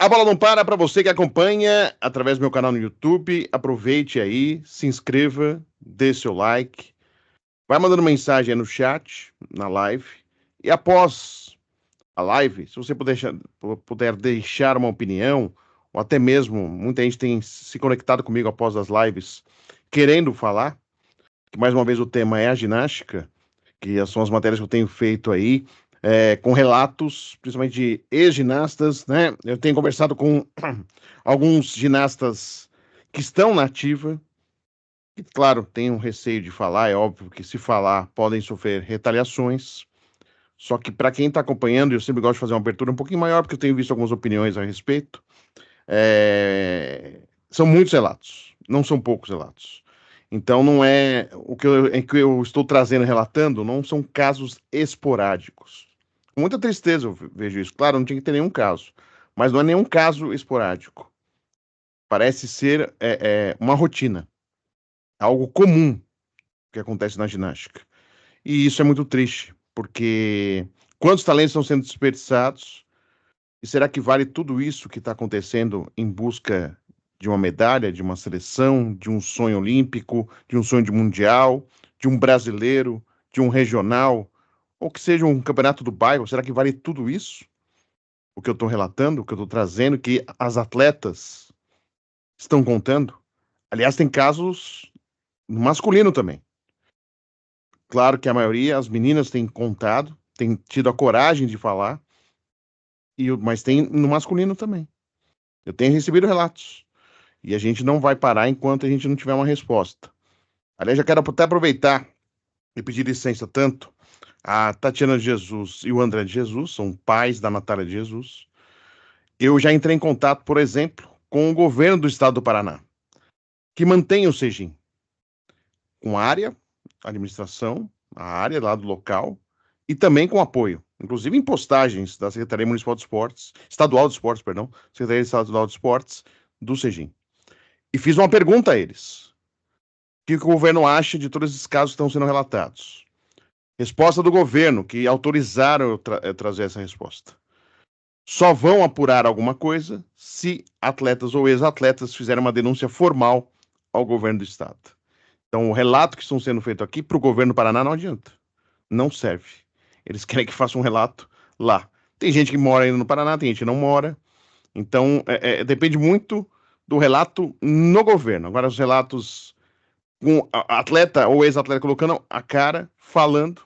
A bola não para você que acompanha através do meu canal no YouTube. Aproveite aí, se inscreva, dê seu like, vai mandando mensagem aí no chat, na live. E após a live, se você puder deixar uma opinião, ou até mesmo, muita gente tem se conectado comigo após as lives, querendo falar, que mais uma vez o tema é a ginástica, que são as matérias que eu tenho feito aí, com relatos, principalmente de ex-ginastas, né? Eu tenho conversado com alguns ginastas que estão na ativa, e, claro, tem um receio de falar, é óbvio que se falar podem sofrer retaliações, só que para quem está acompanhando, eu sempre gosto de fazer uma abertura um pouquinho maior, porque eu tenho visto algumas opiniões a respeito, são muitos relatos, não são poucos relatos. Então, não é que eu estou trazendo, relatando, não são casos esporádicos. Com muita tristeza eu vejo isso. Claro, não tinha que ter nenhum caso, mas não é nenhum caso esporádico. Parece ser uma rotina, algo comum que acontece na ginástica. E isso é muito triste, porque quantos talentos estão sendo desperdiçados? E será que vale tudo isso que está acontecendo em busca de uma medalha, de uma seleção, de um sonho olímpico, de um sonho de mundial, de um brasileiro, de um regional, ou que seja um campeonato do bairro? Será que vale tudo isso? O que eu estou relatando, o que eu estou trazendo, que as atletas estão contando? Aliás, tem casos no masculino também. Claro que a maioria, as meninas têm contado, têm tido a coragem de falar, mas tem no masculino também. Eu tenho recebido relatos. E a gente não vai parar enquanto a gente não tiver uma resposta. Aliás, já quero até aproveitar e pedir licença tanto a Tatiana de Jesus e o André de Jesus, são pais da Natália de Jesus. Eu já entrei em contato, por exemplo, com o governo do estado do Paraná, que mantém o Sejim, com a área, a administração, a área lá do local, e também com apoio, inclusive em postagens da Secretaria Municipal de Esportes, Estadual de Esportes, perdão, Secretaria Estadual de Esportes do Sejim. E fiz uma pergunta a eles. O que o governo acha de todos esses casos que estão sendo relatados? Resposta do governo, que autorizaram eu trazer essa resposta. Só vão apurar alguma coisa se atletas ou ex-atletas fizerem uma denúncia formal ao governo do estado. Então, o relato que estão sendo feito aqui para o governo do Paraná não adianta. Não serve. Eles querem que faça um relato lá. Tem gente que mora ainda no Paraná, tem gente que não mora. Então, depende muito do relato no governo. Agora, os relatos com atleta ou ex-atleta colocando a cara, falando,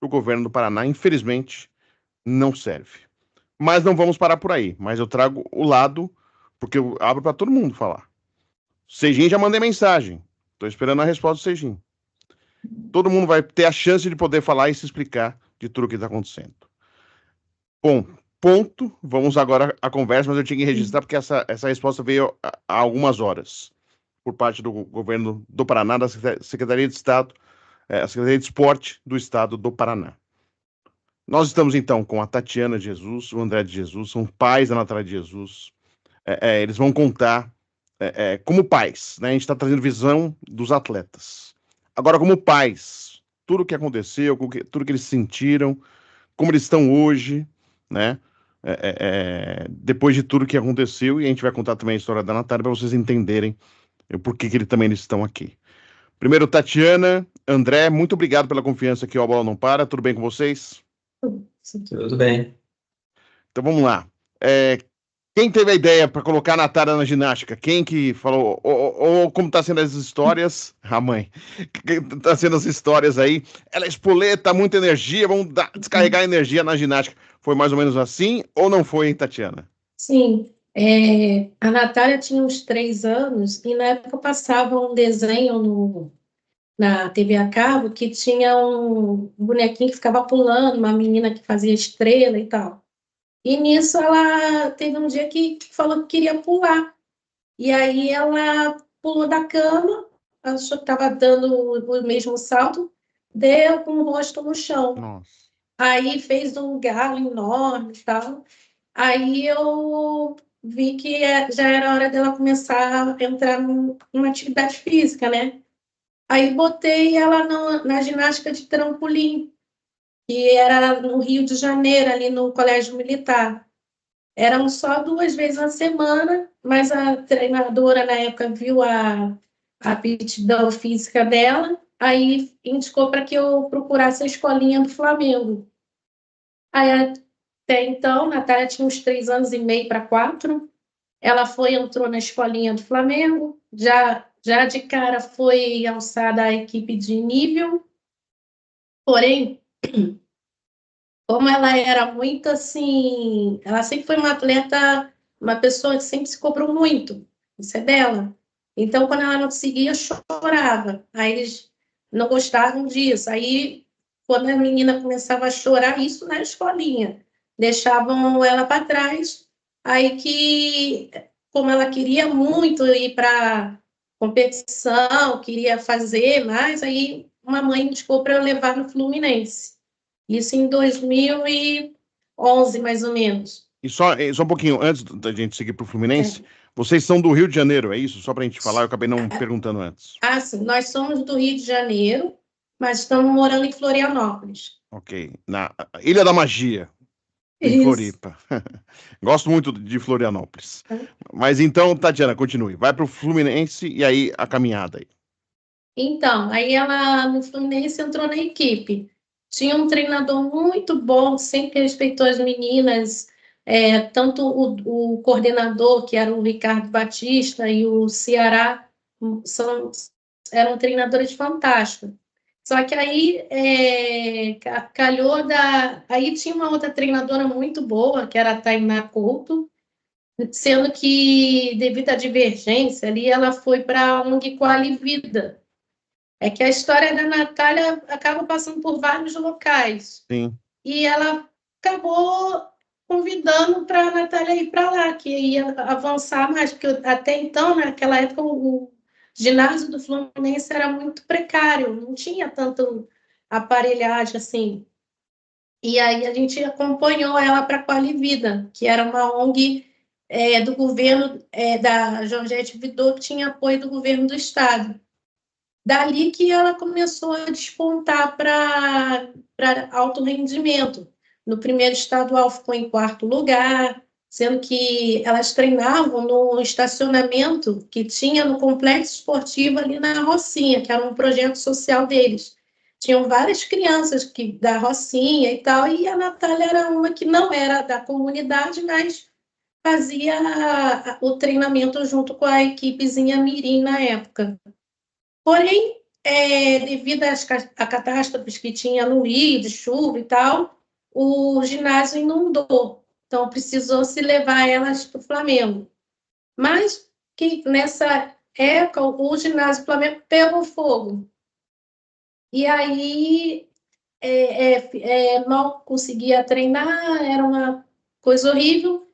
o governo do Paraná, infelizmente, não serve. Mas não vamos parar por aí. Mas eu trago o lado, porque eu abro para todo mundo falar. Sejim, já mandei mensagem. Estou esperando a resposta do Sejim. Todo mundo vai ter a chance de poder falar e se explicar de tudo o que está acontecendo. Bom, ponto. Vamos agora à conversa, mas eu tinha que registrar porque essa resposta veio há algumas horas por parte do governo do Paraná, da Secretaria de Estado, a Secretaria de Esporte do Estado do Paraná. Nós estamos, então, com a Tatiana de Jesus, o André de Jesus, são pais da Natália de Jesus. Eles vão contar como pais, né? A gente está trazendo visão dos atletas. Agora, como pais, tudo o que aconteceu, tudo que eles sentiram, como eles estão hoje, né? Depois de tudo que aconteceu, e a gente vai contar também a história da Natália para vocês entenderem o porquê que eles estão aqui. Primeiro, Tatiana, André, muito obrigado pela confiança que o A Bola Não Para. Tudo bem com vocês? Tudo bem. Então vamos lá. Quem teve a ideia para colocar a Natália na ginástica? Quem que falou? Ou como tá sendo as histórias? A mãe. Quem tá sendo as histórias aí? Ela é espoleta, muita energia, vamos descarregar a energia na ginástica. Foi mais ou menos assim ou não foi, hein, Tatiana? Sim, a Natália tinha uns 3 anos e na época passava um desenho na TV a cabo que tinha um bonequinho que ficava pulando, uma menina que fazia estrela e tal. E nisso ela teve um dia que falou que queria pular. E aí ela pulou da cama, achou que estava dando o mesmo salto, deu com o rosto no chão. Nossa. Aí fez um galo enorme e tal. Aí eu vi que já era hora dela começar a entrar numa atividade física, né? Aí botei ela na ginástica de trampolim, que era no Rio de Janeiro, ali no Colégio Militar. Eram só 2 vezes na semana, mas a treinadora, na época, viu a aptidão física dela, aí indicou para que eu procurasse a escolinha do Flamengo. Aí, até então, a Natália tinha uns 3 anos e meio para 4. Ela entrou na escolinha do Flamengo, já de cara foi alçada à equipe de nível, porém, como ela era muito assim, ela sempre foi uma atleta, uma pessoa que sempre se cobrou muito, isso é dela. Então, quando ela não conseguia, chorava. Aí eles não gostavam disso. Aí, quando a menina começava a chorar, isso na escolinha, deixavam ela para trás. Aí que, como ela queria muito ir para competição, queria fazer mais, aí uma mãe indicou para eu levar no Fluminense. Isso em 2011, mais ou menos. E só um pouquinho, antes da gente seguir para o Fluminense, É. vocês são do Rio de Janeiro, é isso? Só para a gente falar, eu acabei não perguntando antes. Ah, sim, nós somos do Rio de Janeiro, mas estamos morando em Florianópolis. Ok. Na Ilha da Magia, em Isso. Floripa. Gosto muito de Florianópolis. Mas então, Tatiana, continue. Vai para o Fluminense e aí a caminhada aí. Então, aí ela no Fluminense entrou na equipe. Tinha um treinador muito bom, sempre respeitou as meninas, tanto o coordenador, que era o Ricardo Batista, e o Ceará, eram treinadores fantásticos. Só que aí calhou Aí tinha uma outra treinadora muito boa, que era a Tainá Couto, sendo que, devido à divergência ali, ela foi para a ONG Quali Vida. É que a história da Natália acaba passando por vários locais. Sim. E ela acabou convidando para a Natália ir para lá, que ia avançar mais, porque até então, naquela época, o ginásio do Fluminense era muito precário, não tinha tanto aparelhagem assim. E aí a gente acompanhou ela para a Qualivida, que era uma ONG do governo da Georgette Vidot, que tinha apoio do governo do estado. Dali que ela começou a despontar para alto rendimento. No primeiro estadual ficou em 4º lugar, sendo que elas treinavam no estacionamento que tinha no complexo esportivo ali na Rocinha, que era um projeto social deles. Tinham várias crianças da Rocinha e tal, e a Natália era uma que não era da comunidade, mas fazia o treinamento junto com a equipezinha Mirim na época. Porém, devido a catástrofes que tinha no Rio, de chuva e tal, o ginásio inundou. Então, precisou se levar elas para o Flamengo. Mas que nessa época, o ginásio do Flamengo pegou fogo. E aí, mal conseguia treinar, era uma coisa horrível.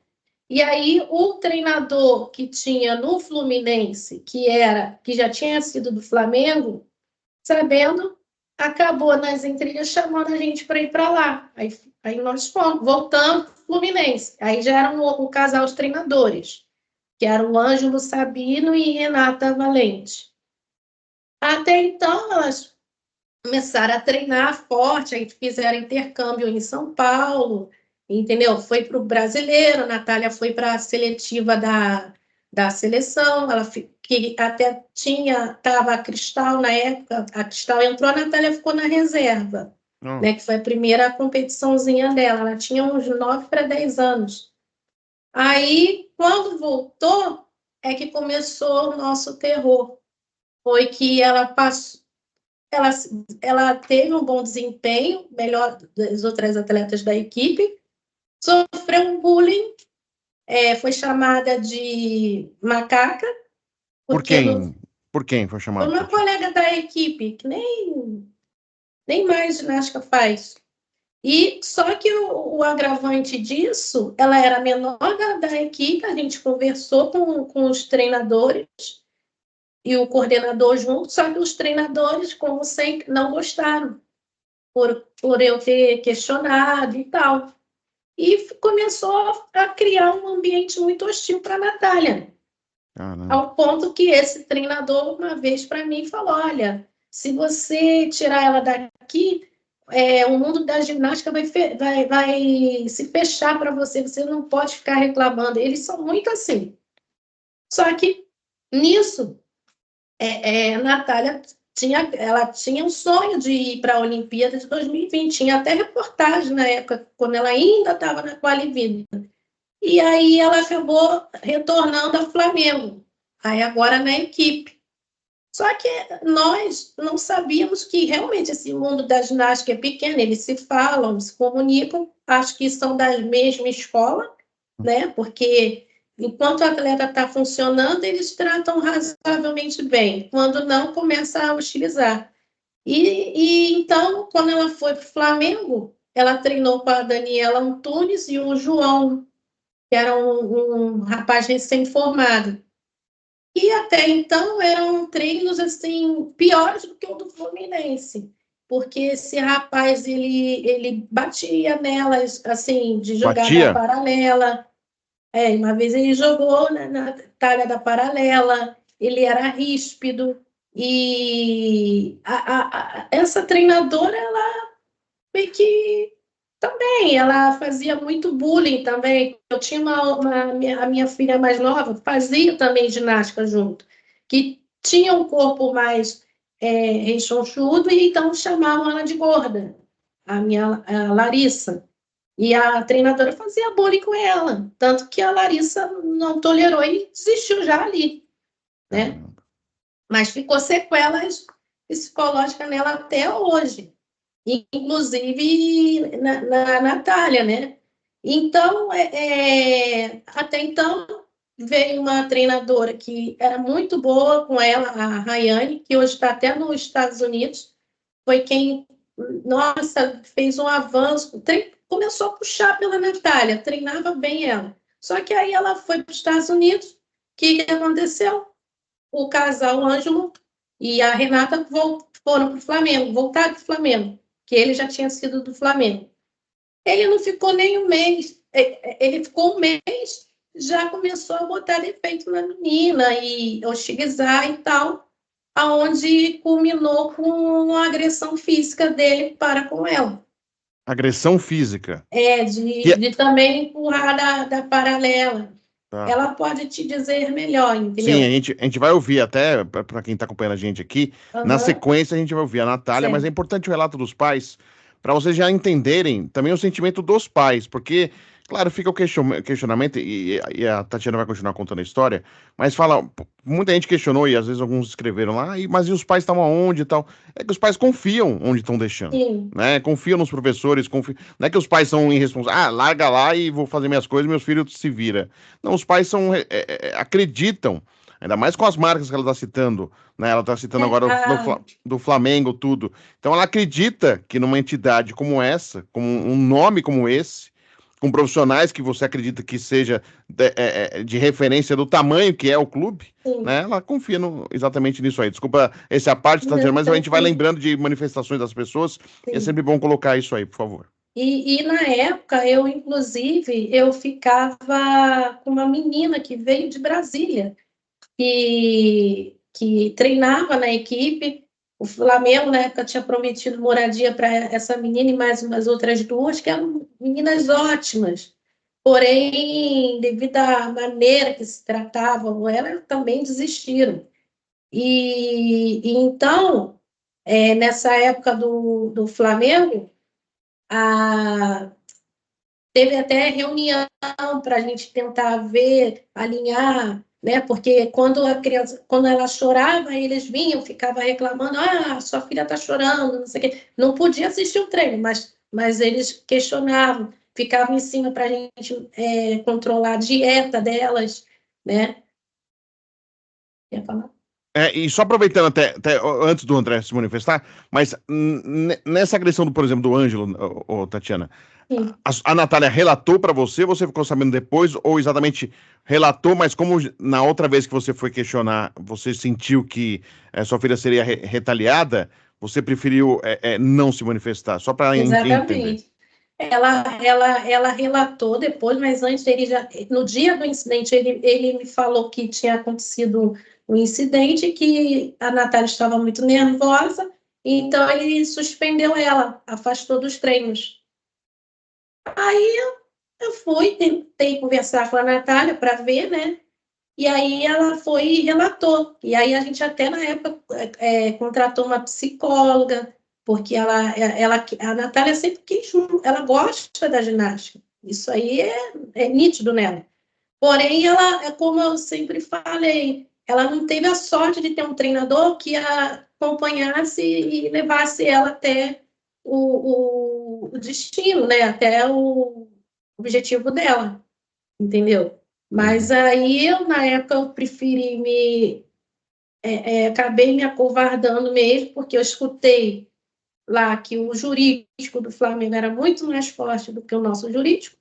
E aí, o treinador que tinha no Fluminense, que já tinha sido do Flamengo, sabendo, acabou nas intrigas chamando a gente para ir para lá. Aí nós fomos, voltamos para o Fluminense. Aí já era um casal de treinadores, que era o Ângelo Sabino e Renata Valente. Até então, elas começaram a treinar forte, aí fizeram intercâmbio em São Paulo, entendeu? Foi para o brasileiro, a Natália foi para a seletiva da seleção, ela que até estava a Cristal na época, a Cristal entrou, a Natália ficou na reserva, né, que foi a primeira competiçãozinha dela, ela tinha uns 9 para 10 anos. Aí, quando voltou, é que começou o nosso terror, foi que ela passou, ela teve um bom desempenho, melhor das outras atletas da equipe, sofreu um bullying, foi chamada de macaca, Por porque quem? Por quem foi foi chamado? uma colega da equipe, que nem mais ginástica faz. E só que o agravante disso, ela era a menor da equipe, a gente conversou com os treinadores e o coordenador junto, só que os treinadores, como sempre, não gostaram por eu ter questionado e tal. E começou a criar um ambiente muito hostil para a Natália, ao ponto que esse treinador, uma vez para mim, falou: olha, se você tirar ela daqui, o mundo da ginástica vai se fechar para você, você não pode ficar reclamando. Eles são muito assim. Só que, nisso, a Natália ela tinha um sonho de ir para a Olimpíada de 2020. Tinha até reportagem na época, quando ela ainda estava na Qualivida. E aí ela acabou retornando ao Flamengo. Aí agora na equipe. Só que nós não sabíamos que realmente esse mundo da ginástica é pequeno, eles se falam, se comunicam, acho que são da mesma escola, né? Porque enquanto o atleta está funcionando, eles tratam razoavelmente bem. Quando não, começa a hostilizar. E então, quando ela foi para o Flamengo, ela treinou com a Daniela Antunes e o João, que era um rapaz recém-formado. E até então eram treinos assim piores do que o do Fluminense, porque esse rapaz ele batia nelas assim de jogada paralela. Uma vez ele jogou na talha da paralela, ele era ríspido e essa treinadora ela meio que também, ela fazia muito bullying também. Eu tinha a minha filha mais nova, fazia também ginástica junto, que tinha um corpo mais rechonchudo, e então chamavam ela de gorda, a Larissa. E a treinadora fazia bullying com ela, tanto que a Larissa não tolerou e desistiu já ali, né? Mas ficou sequelas psicológicas nela até hoje. Inclusive na Natália, né? Então, até então, veio uma treinadora que era muito boa com ela, a Rayane, que hoje está até nos Estados Unidos, foi quem, nossa, fez um avanço, começou a puxar pela Natália, treinava bem ela. Só que aí ela foi para os Estados Unidos, o que aconteceu? O casal Ângelo e a Renata foram para o Flamengo, voltaram para o Flamengo, que ele já tinha sido do Flamengo. Ele não ficou nem um mês, ele ficou um mês, já começou a botar defeito na menina e hostilizar e tal, aonde culminou com uma agressão física dele para com ela. Agressão física? De também empurrar da paralela. Tá. Ela pode te dizer melhor, entendeu? Sim, a gente vai ouvir até, para quem está acompanhando a gente aqui, na sequência a gente vai ouvir a Natália, mas é importante o relato dos pais, para vocês já entenderem também o sentimento dos pais, porque, claro, fica o questionamento, e a Tatiana vai continuar contando a história, mas muita gente questionou, e às vezes alguns escreveram lá, mas e os pais estão aonde e tal? É que os pais confiam onde estão deixando, né? Confiam nos professores, não é que os pais são irresponsáveis, larga lá e vou fazer minhas coisas, meus filhos se viram. Não, os pais acreditam, ainda mais com as marcas que ela está citando, né? Ela está citando agora do Flamengo, tudo. Então ela acredita que numa entidade como essa, com um nome como esse, com profissionais que você acredita que seja de referência do tamanho que é o clube, né? Ela confia exatamente nisso aí. Desculpa essa parte, Tatiana, mas a gente vai lembrando de manifestações das pessoas, e é sempre bom colocar isso aí, por favor. E na época, inclusive, eu ficava com uma menina que veio de Brasília, que treinava na equipe. O Flamengo, na época, tinha prometido moradia para essa menina e mais umas outras duas, que eram meninas ótimas. Porém, devido à maneira que se tratavam elas, também desistiram. Então, nessa época do Flamengo, teve até reunião para a gente tentar ver, alinhar, né? Porque quando ela chorava, eles vinham, ficavam reclamando, sua filha está chorando, não sei o quê. Não podia assistir o treino, mas eles questionavam, ficavam em cima para a gente controlar a dieta delas, né? Quer falar? E só aproveitando até antes do André se manifestar, mas nessa agressão, por exemplo, do Ângelo, Tatiana, a Natália relatou para você ficou sabendo depois, ou exatamente relatou, mas como na outra vez que você foi questionar, você sentiu que sua filha seria retaliada, você preferiu não se manifestar, só para entender. Ela relatou depois, mas antes no dia do incidente, ele me falou que tinha acontecido um incidente, que a Natália estava muito nervosa Então, ele suspendeu ela, afastou dos treinos. Aí eu fui, tentei conversar com a Natália para ver, né? E aí ela foi e relatou. E aí a gente até na época contratou uma psicóloga, porque a Natália sempre quis, ela gosta da ginástica. Isso aí é nítido nela. Porém, ela, como eu sempre falei, ela não teve a sorte de ter um treinador que a acompanhasse e levasse ela até o destino, né? Até o objetivo dela, entendeu? Mas aí, na época, eu preferi acabei me acovardando mesmo, porque eu escutei lá que o jurídico do Flamengo era muito mais forte do que o nosso jurídico,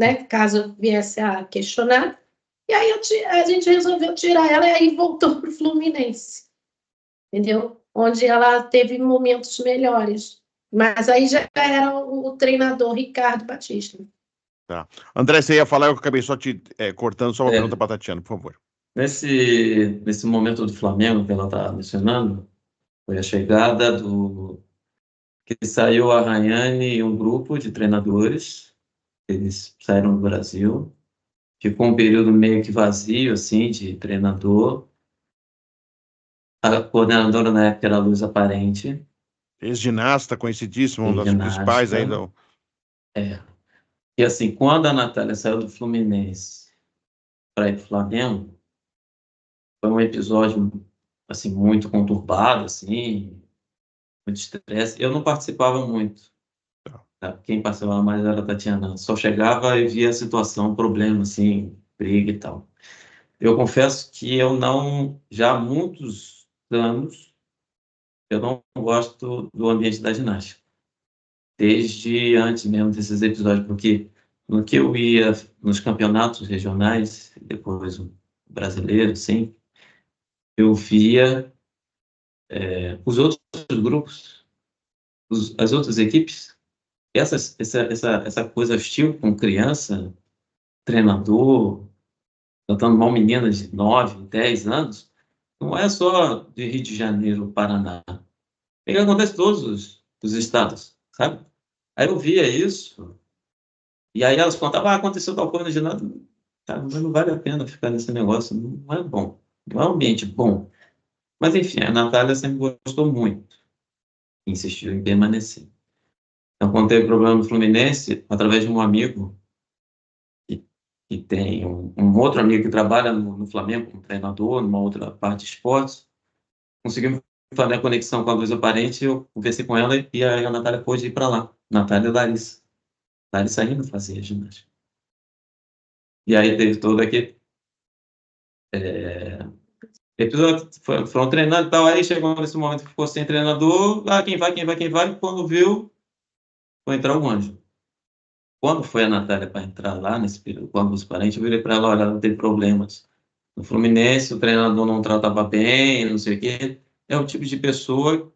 né? Caso eu viesse a questionar. E aí a gente resolveu tirar ela e aí voltou para o Fluminense, entendeu? Onde ela teve momentos melhores. Mas aí já era o treinador Ricardo Batista. Tá. André, você ia falar, eu acabei só te cortando, só uma pergunta para a Tatiana, por favor. Nesse momento do Flamengo que ela está mencionando, foi a chegada do... que saiu a Rayane e um grupo de treinadores, eles saíram do Brasil, ficou um período meio que vazio, assim, de treinador. A coordenadora na época era a Luiza Parente, Ex-ginasta, conhecidíssimo, uma das principais aí ginástica. do... E assim, quando a Natália saiu do Fluminense para ir para o Flamengo, foi um episódio assim muito conturbado, assim, muito estresse. Eu não participava muito, tá? Quem participava mais era a Tatiana. Só chegava e via a situação, problema, assim, briga e tal. Eu confesso que eu não, já há muitos anos, eu não gosto do ambiente da ginástica. Desde antes mesmo desses episódios, porque no que eu ia nos campeonatos regionais, depois o brasileiro, sim, eu via os outros grupos, as outras equipes, essa coisa hostil com criança, treinador, tratando mal meninas de 9, 10 anos, não é só de Rio de Janeiro, Paraná. É que acontece em todos os estados, sabe? Aí eu via isso, e aí elas contavam, aconteceu tal coisa no ginásio. Tá, mas não vale a pena ficar nesse negócio, não é bom. Não é um ambiente bom. Mas enfim, a Natália sempre gostou muito, insistiu em permanecer. Então, quando teve problema no Fluminense, através de um amigo, que tem um outro amigo que trabalha no Flamengo como treinador, numa outra parte de esportes, conseguimos fazer a conexão com a Luiza Parente, eu conversei com ela e a Natália pôde ir para lá. Natália e Larissa. Larissa ainda fazia ginástica. E aí teve todo aquele episódio, foram treinando e tal, aí chegou nesse momento que ficou sem treinador, quem vai, quem vai, quem vai, quando viu, foi entrar o Anjo. Quando foi a Natália para entrar lá, nesse período, quando os parentes, eu virei para ela, olha, ela tem problemas. No Fluminense, o treinador não tratava bem, não sei o quê. É o tipo de pessoa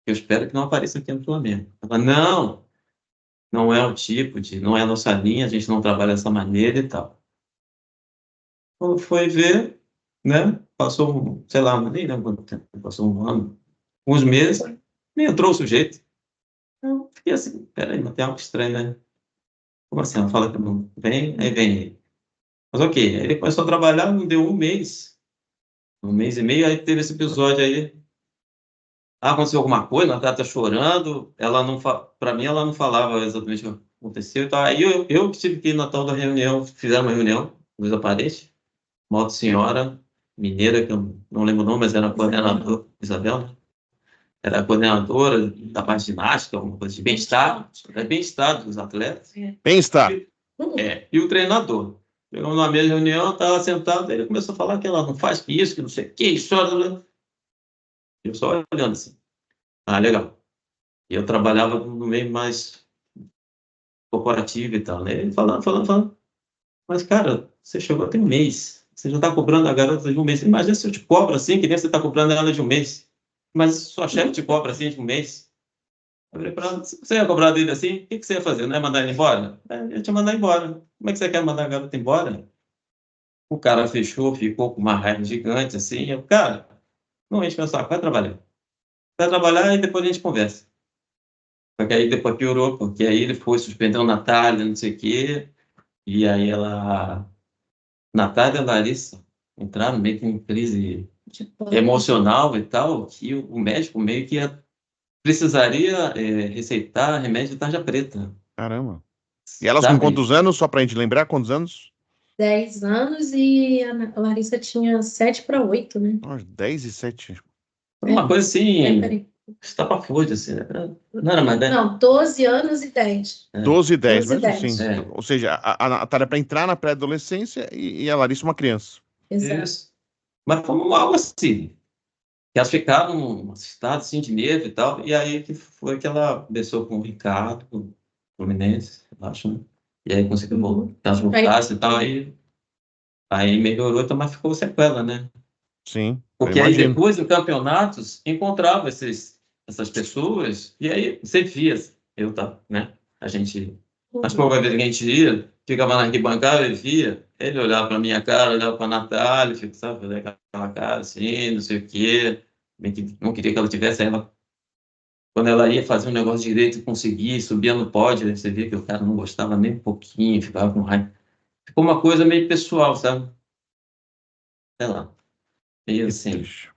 que eu espero que não apareça aqui no Flamengo. Ela, não é o tipo de, não é a nossa linha, a gente não trabalha dessa maneira e tal. Quando foi ver, né, passou, sei lá, nem lembro quanto tempo, passou um ano, uns meses, me entrou o sujeito. Eu fiquei assim, peraí, mas tem algo estranho, né? Como assim? Ela fala que não vem, aí vem ele. Mas ok, ele começou a trabalhar, não deu um mês e meio, aí teve esse episódio aí. Aconteceu alguma coisa, ela tá chorando, ela não para mim ela não falava exatamente o que aconteceu, então aí eu tive que ir na tal da reunião, fizeram uma reunião, Luiza Parede, uma outra senhora mineira, que eu não lembro o nome, mas era a coordenadora, Isabel, né? Era a coordenadora da parte de ginástica, alguma coisa de bem-estar dos atletas. Bem-estar. E o treinador. Chegou numa mesa de reunião, estava sentado, ele começou a falar que ela não faz isso, que não sei o que, chora. Eu só olhando assim. Legal. E eu trabalhava no meio mais corporativo e tal, né? Ele falando. Mas, cara, você chegou até um mês. Você já está cobrando a garota de um mês. Imagina se eu te cobro assim, que nem você está cobrando ela de um mês. Mas sua chefe te cobra assim de um mês. Eu falei para ela, se você ia cobrar dele assim, o que você ia fazer? Não ia mandar ele embora? Eu ia te mandar embora. Como é que você quer mandar a garota embora? O cara fechou, ficou com uma raiva gigante, assim. Cara, não enche meu saco, vai trabalhar. vai trabalhar e depois a gente conversa. Só que aí depois piorou, porque aí ele foi, suspendeu a Natália, não sei o quê, e aí Natália e a Larissa entraram meio que em crise emocional e tal, que o médico meio que precisaria receitar remédio de tarja preta, Caramba. E elas com sabe? quantos anos, só pra gente lembrar, quantos anos? 10 anos e a Larissa tinha 7 para 8, né? 10 e 7. Uma coisa assim, Peraí. estapafúrdia, assim, né? Não era mais 10. Não, 12 anos e 10. 12 e 10, 12 e mas 10. assim, É. ou seja, a Natália para entrar na pré-adolescência e a Larissa uma criança. Exato. Isso. Mas foi algo assim, que elas ficaram num estado assim, de nervo e tal, e aí que foi que ela começou com o Ricardo, o Fluminense, eu acho, né? E aí conseguiu voltar, que elas voltassem e tal, aí melhorou, então, mas ficou sequela, né? Sim, eu Porque aí imagino. depois, em campeonatos, encontrava essas pessoas, e aí você via, né? A gente, as poucas vezes que a gente ia, ficava na arquibancada e via, ele olhava para minha cara, olhava para a Natália, sabe, olhava aquela cara assim, não sei o quê, bem que não queria que ela tivesse, quando ela ia fazer um negócio direito e conseguia, subia no pódio, aí você via que o cara não gostava nem um pouquinho, ficava com raiva. Ficou uma coisa meio pessoal, sabe? Sei lá, meio Que assim. triste.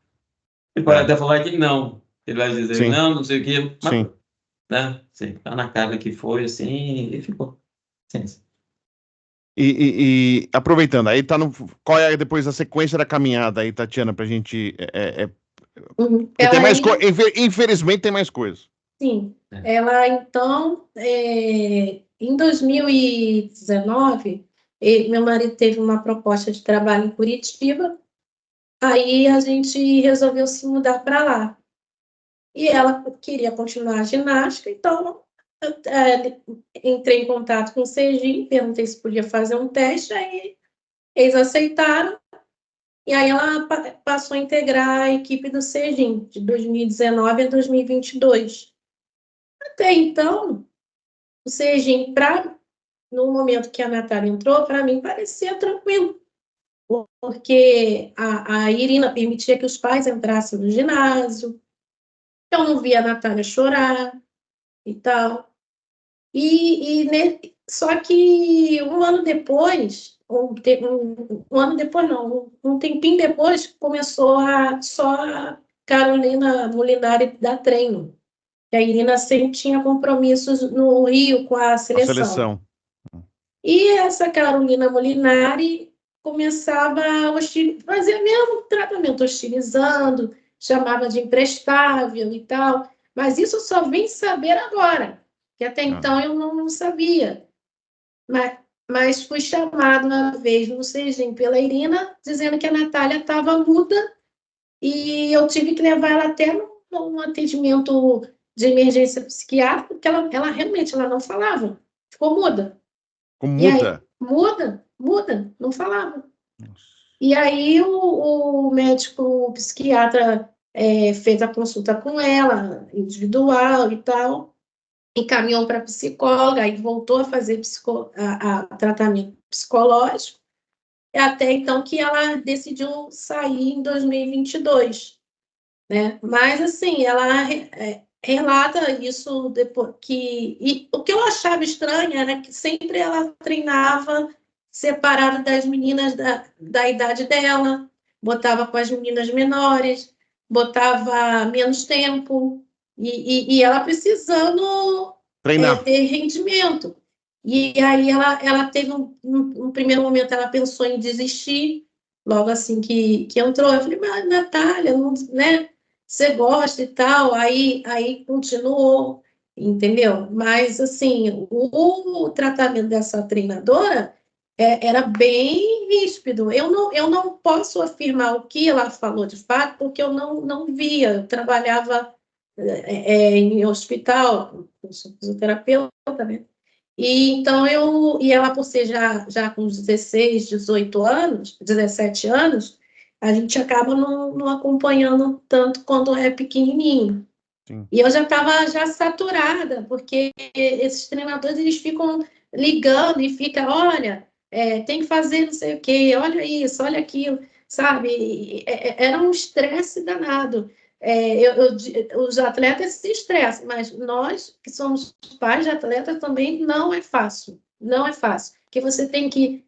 Ele pode É, até falar que não. Ele vai dizer sim, não, não sei o quê, mas, sim. né? Sim, tá na cara que foi assim e ficou. Sim, sim. E aproveitando, aí tá no. Qual é depois a sequência da caminhada aí, Tatiana, pra gente. Porque tem Ela mais ainda, coisa. Infelizmente tem mais coisas. sim, É. ela então, em 2019, meu marido teve uma proposta de trabalho em Curitiba, aí a gente resolveu se mudar para lá. E ela queria continuar a ginástica, então entrei em contato com o Serginho, perguntei se podia fazer um teste, aí eles aceitaram, e aí ela passou a integrar a equipe do Serginho, de 2019 a 2022. Até então, o Serginho, no momento que a Natália entrou, para mim parecia tranquilo, porque a Irina permitia que os pais entrassem no ginásio, eu não via a Natália chorar e tal. Só que um ano depois, um ano depois não, um tempinho depois, começou só a Carolina Molinari dar treino. Que a Irina sempre tinha compromissos no Rio com a A seleção. seleção. E essa Carolina Molinari começava a fazer mesmo tratamento, hostilizando, chamava de imprestável e tal. Mas isso eu só vim saber agora, que até Ah, então eu não sabia. Mas fui chamada uma vez no Serginho pela Irina, dizendo que a Natália estava muda e eu tive que levar ela até num atendimento de emergência psiquiátrica, porque ela realmente não falava, ficou muda. como E aí, muda? muda, não falava. Nossa. E aí o médico psiquiatra fez a consulta com ela, individual e tal, encaminhou para psicóloga, aí voltou a fazer a tratamento psicológico, até então que ela decidiu sair em 2022, né? Mas, assim, ela relata isso depois que... E o que eu achava estranho era que sempre ela treinava separada das meninas da idade dela, botava com as meninas menores, botava menos tempo, e ela precisando Treinar. ter rendimento. E aí ela teve um primeiro momento, ela pensou em desistir, logo assim que entrou. Eu falei, mas Natália, não, né? Você gosta e tal, aí continuou, entendeu? Mas, assim, o tratamento dessa treinadora era bem ríspido. Eu não posso afirmar o que ela falou de fato, porque eu não via. Eu trabalhava em hospital, eu sou fisioterapeuta, né? E ela, por ser já com 16, 18 anos, 17 anos, a gente acaba não acompanhando tanto quando é pequenininho. Sim. E eu já estava já saturada, porque esses treinadores eles ficam ligando e ficam, olha, tem que fazer não sei o quê, olha isso, olha aquilo, sabe? Era um estresse danado. os atletas se estressam, mas nós, que somos pais de atletas, também não é fácil. Não é fácil. Porque você tem que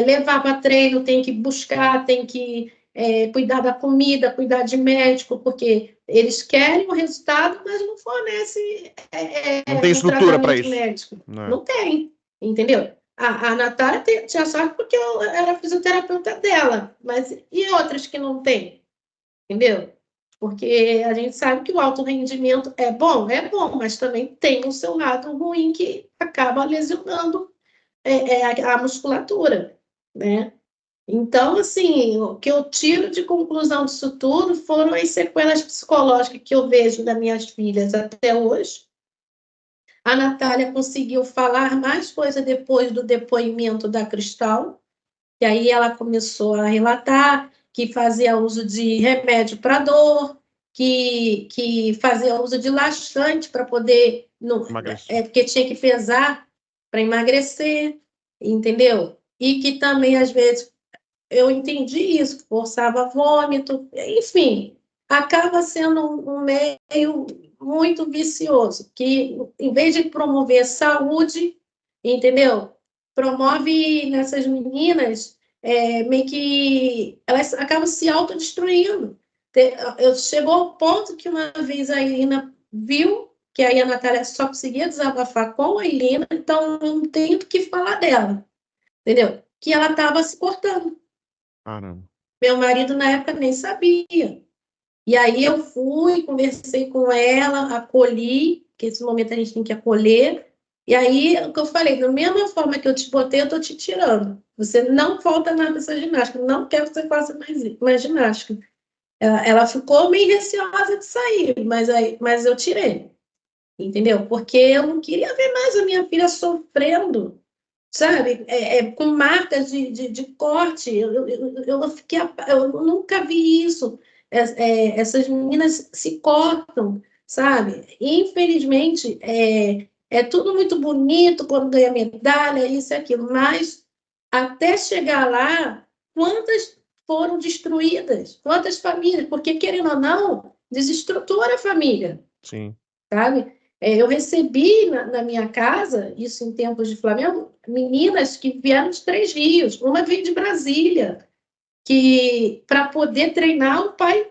levar para treino, tem que buscar, tem que cuidar da comida, cuidar de médico, porque eles querem o resultado, mas não fornecem Não tem um estrutura para tratamento isso. médico. Não tem, entendeu? A Natália tinha sorte porque eu era fisioterapeuta dela, mas e outras que não tem? Entendeu? Porque a gente sabe que o alto rendimento é bom, mas também tem o seu lado ruim que acaba lesionando a musculatura, né? Então, assim, o que eu tiro de conclusão disso tudo foram as sequelas psicológicas que eu vejo das minhas filhas até hoje. A Natália conseguiu falar mais coisa depois do depoimento da Cristal, e aí ela começou a relatar que fazia uso de remédio para dor, que fazia uso de laxante para poder, porque tinha que pesar para emagrecer, entendeu? E que também, às vezes, eu entendi isso, forçava vômito, enfim, acaba sendo um meio muito vicioso, que em vez de promover saúde, entendeu? Promove nessas meninas meio que elas acabam se autodestruindo. Chegou ao ponto que uma vez a Irina viu que aí a Natália só conseguia desabafar com a Irina, então não tem o que falar dela, entendeu? Que ela estava se cortando. Caramba. Meu marido, na época, nem sabia. E aí eu fui, conversei com ela, acolhi, que esse momento a gente tem que acolher. E aí, o que eu falei, da mesma forma que eu te botei, eu estou te tirando. Você não volta mais nessa ginástica, não quero que você faça mais ginástica. Ela ficou meio receosa de sair, mas eu tirei, entendeu? Porque eu não queria ver mais a minha filha sofrendo, sabe? Com marcas de corte. Eu nunca vi isso. Essas meninas se cortam, sabe? Infelizmente, é tudo muito bonito quando ganha medalha, isso e aquilo, mas até chegar lá, quantas foram destruídas? Quantas famílias? Porque, querendo ou não, desestrutura a família. Sim. Sabe? Eu recebi na minha casa, isso em tempos de Flamengo, meninas que vieram de Três Rios, uma veio de Brasília, que para poder treinar o pai,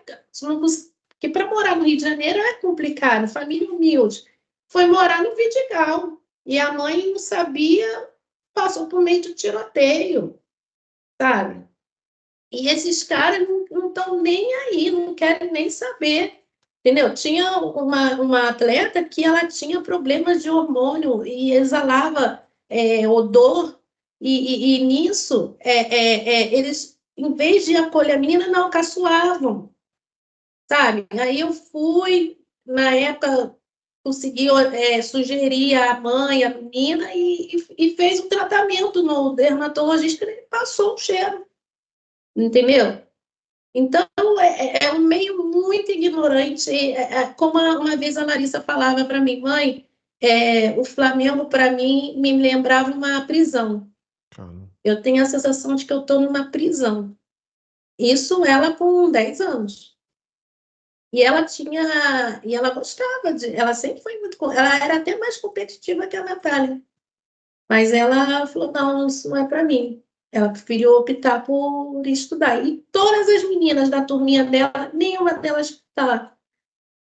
que para morar no Rio de Janeiro é complicado, família humilde, foi morar no Vidigal, e a mãe não sabia, passou por meio de tiroteio, sabe? E esses caras não estão nem aí, não querem nem saber. Entendeu? Tinha uma atleta que ela tinha problemas de hormônio e exalava odor, e nisso eles, em vez de acolher a menina, não, caçoavam, sabe? Aí eu fui, na época, consegui sugerir à mãe, à menina, e fez um tratamento no dermatologista, ele passou o cheiro, entendeu? Então, é um meio muito ignorante. Como uma vez a Larissa falava para mim, mãe, o Flamengo, para mim, me lembrava uma prisão. Caramba. Eu tenho a sensação de que eu estou numa prisão. Isso ela com 10 anos. E ela gostava ela sempre foi ela era até mais competitiva que a Natália. Mas ela falou, não, isso não é para mim. Ela preferiu optar por estudar. E todas as meninas da turminha dela, nenhuma delas está.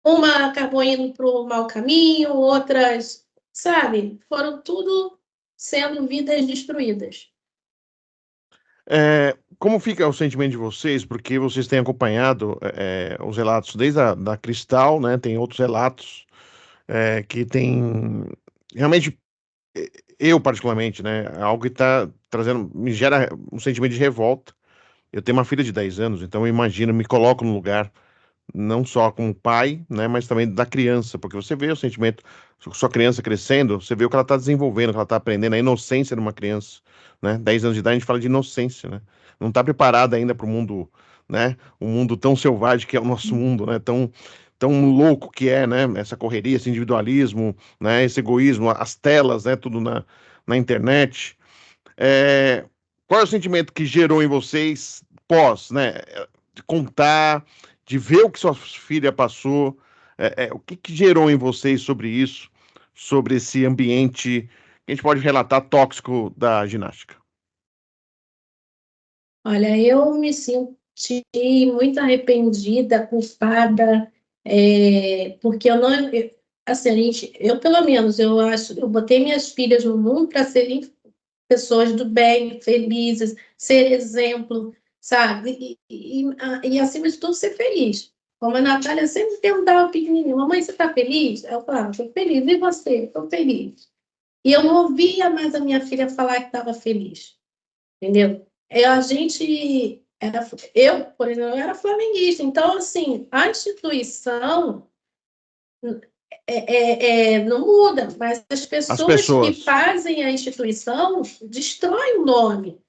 Uma acabou indo para o mau caminho, outras, sabe, foram tudo sendo vidas destruídas. Como fica o sentimento de vocês? Porque vocês têm acompanhado os relatos desde a da Cristal, né? Tem outros relatos que tem realmente eu particularmente, né? Algo que está trazendo me gera um sentimento de revolta. Eu tenho uma filha de 10 anos, então eu imagino, me coloco no lugar não só como pai, né, mas também da criança, porque você vê o sentimento, sua criança crescendo, você vê o que ela está desenvolvendo, o que ela está aprendendo, a inocência de uma criança, né, 10 anos de idade a gente fala de inocência, né, não está preparada ainda para o mundo, né, um mundo tão selvagem que é o nosso mundo, né, tão louco que é, né, essa correria, esse individualismo, né, esse egoísmo, as telas, né, tudo na internet. Qual é o sentimento que gerou em vocês pós, né, de contar de ver o que sua filha passou? O que que gerou em vocês sobre isso, sobre esse ambiente que a gente pode relatar tóxico da ginástica? Olha, eu me senti muito arrependida, culpada, porque eu não, assim, eu pelo menos, eu acho, eu botei minhas filhas no mundo para serem pessoas do bem, felizes, ser exemplo, sabe? E acima de tudo, ser feliz. Como a Natália sempre perguntava pequenininha, mamãe, você está feliz? Eu falava, estou feliz. E você? Estou feliz. E eu não ouvia mais a minha filha falar que estava feliz, entendeu? A gente eu, por exemplo, eu era flamenguista, então, assim, a instituição não muda, mas as As pessoas que pessoas. fazem a instituição destroem o nome.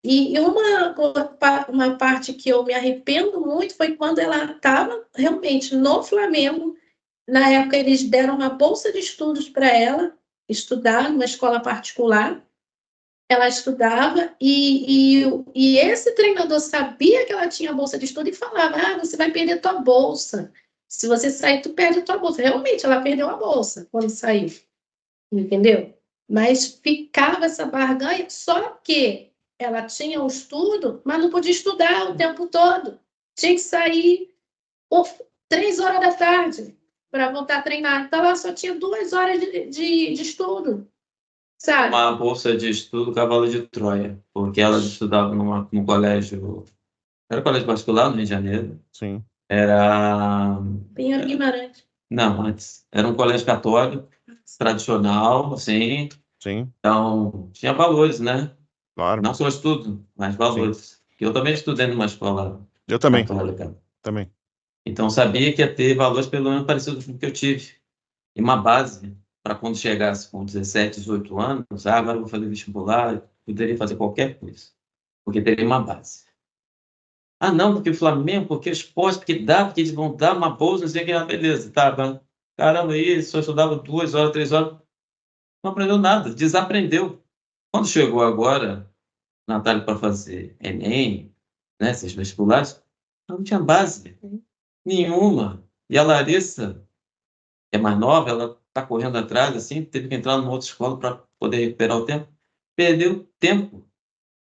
E uma parte que eu me arrependo muito foi quando ela estava realmente no Flamengo. Na época, eles deram uma bolsa de estudos para ela estudar numa escola particular. Ela estudava e esse treinador sabia que ela tinha bolsa de estudo e falava: você vai perder tua bolsa. Se você sair, tu perde tua bolsa. Realmente, ela perdeu a bolsa quando saiu, entendeu? Mas ficava essa barganha, só que ela tinha o estudo, mas não podia estudar o tempo todo. Tinha que sair 3 horas da tarde para voltar a treinar. Então, ela só tinha 2 horas de estudo, sabe? Uma bolsa de estudo cavalo de Troia, porque ela estudava num colégio, era um colégio particular no Rio de Janeiro, Sim, era, Pinheiro Guimarães. não, antes, era um colégio católico, tradicional, assim, sim, então tinha valores, né? claro, Não só estudo, mas sim. valores. Eu também estudei numa escola Eu também, católica, também. então sabia que ia ter valores pelo menos parecidos com o que eu tive. E uma base para quando chegasse com 17, 18 anos, agora eu vou fazer vestibular, poderia fazer qualquer coisa, porque teria uma base. Ah, não, porque o Flamengo, porque o esporte, porque dá, porque eles vão dar uma bolsa, não sei o que, beleza, tá, caramba, aí só estudava 2 horas, 3 horas, não aprendeu nada, desaprendeu. Quando chegou agora, Natália, para fazer Enem, né, esses vestibulares, ela não tinha base nenhuma. E a Larissa, que é mais nova, ela está correndo atrás, assim, teve que entrar numa outra escola para poder recuperar o tempo. Perdeu tempo.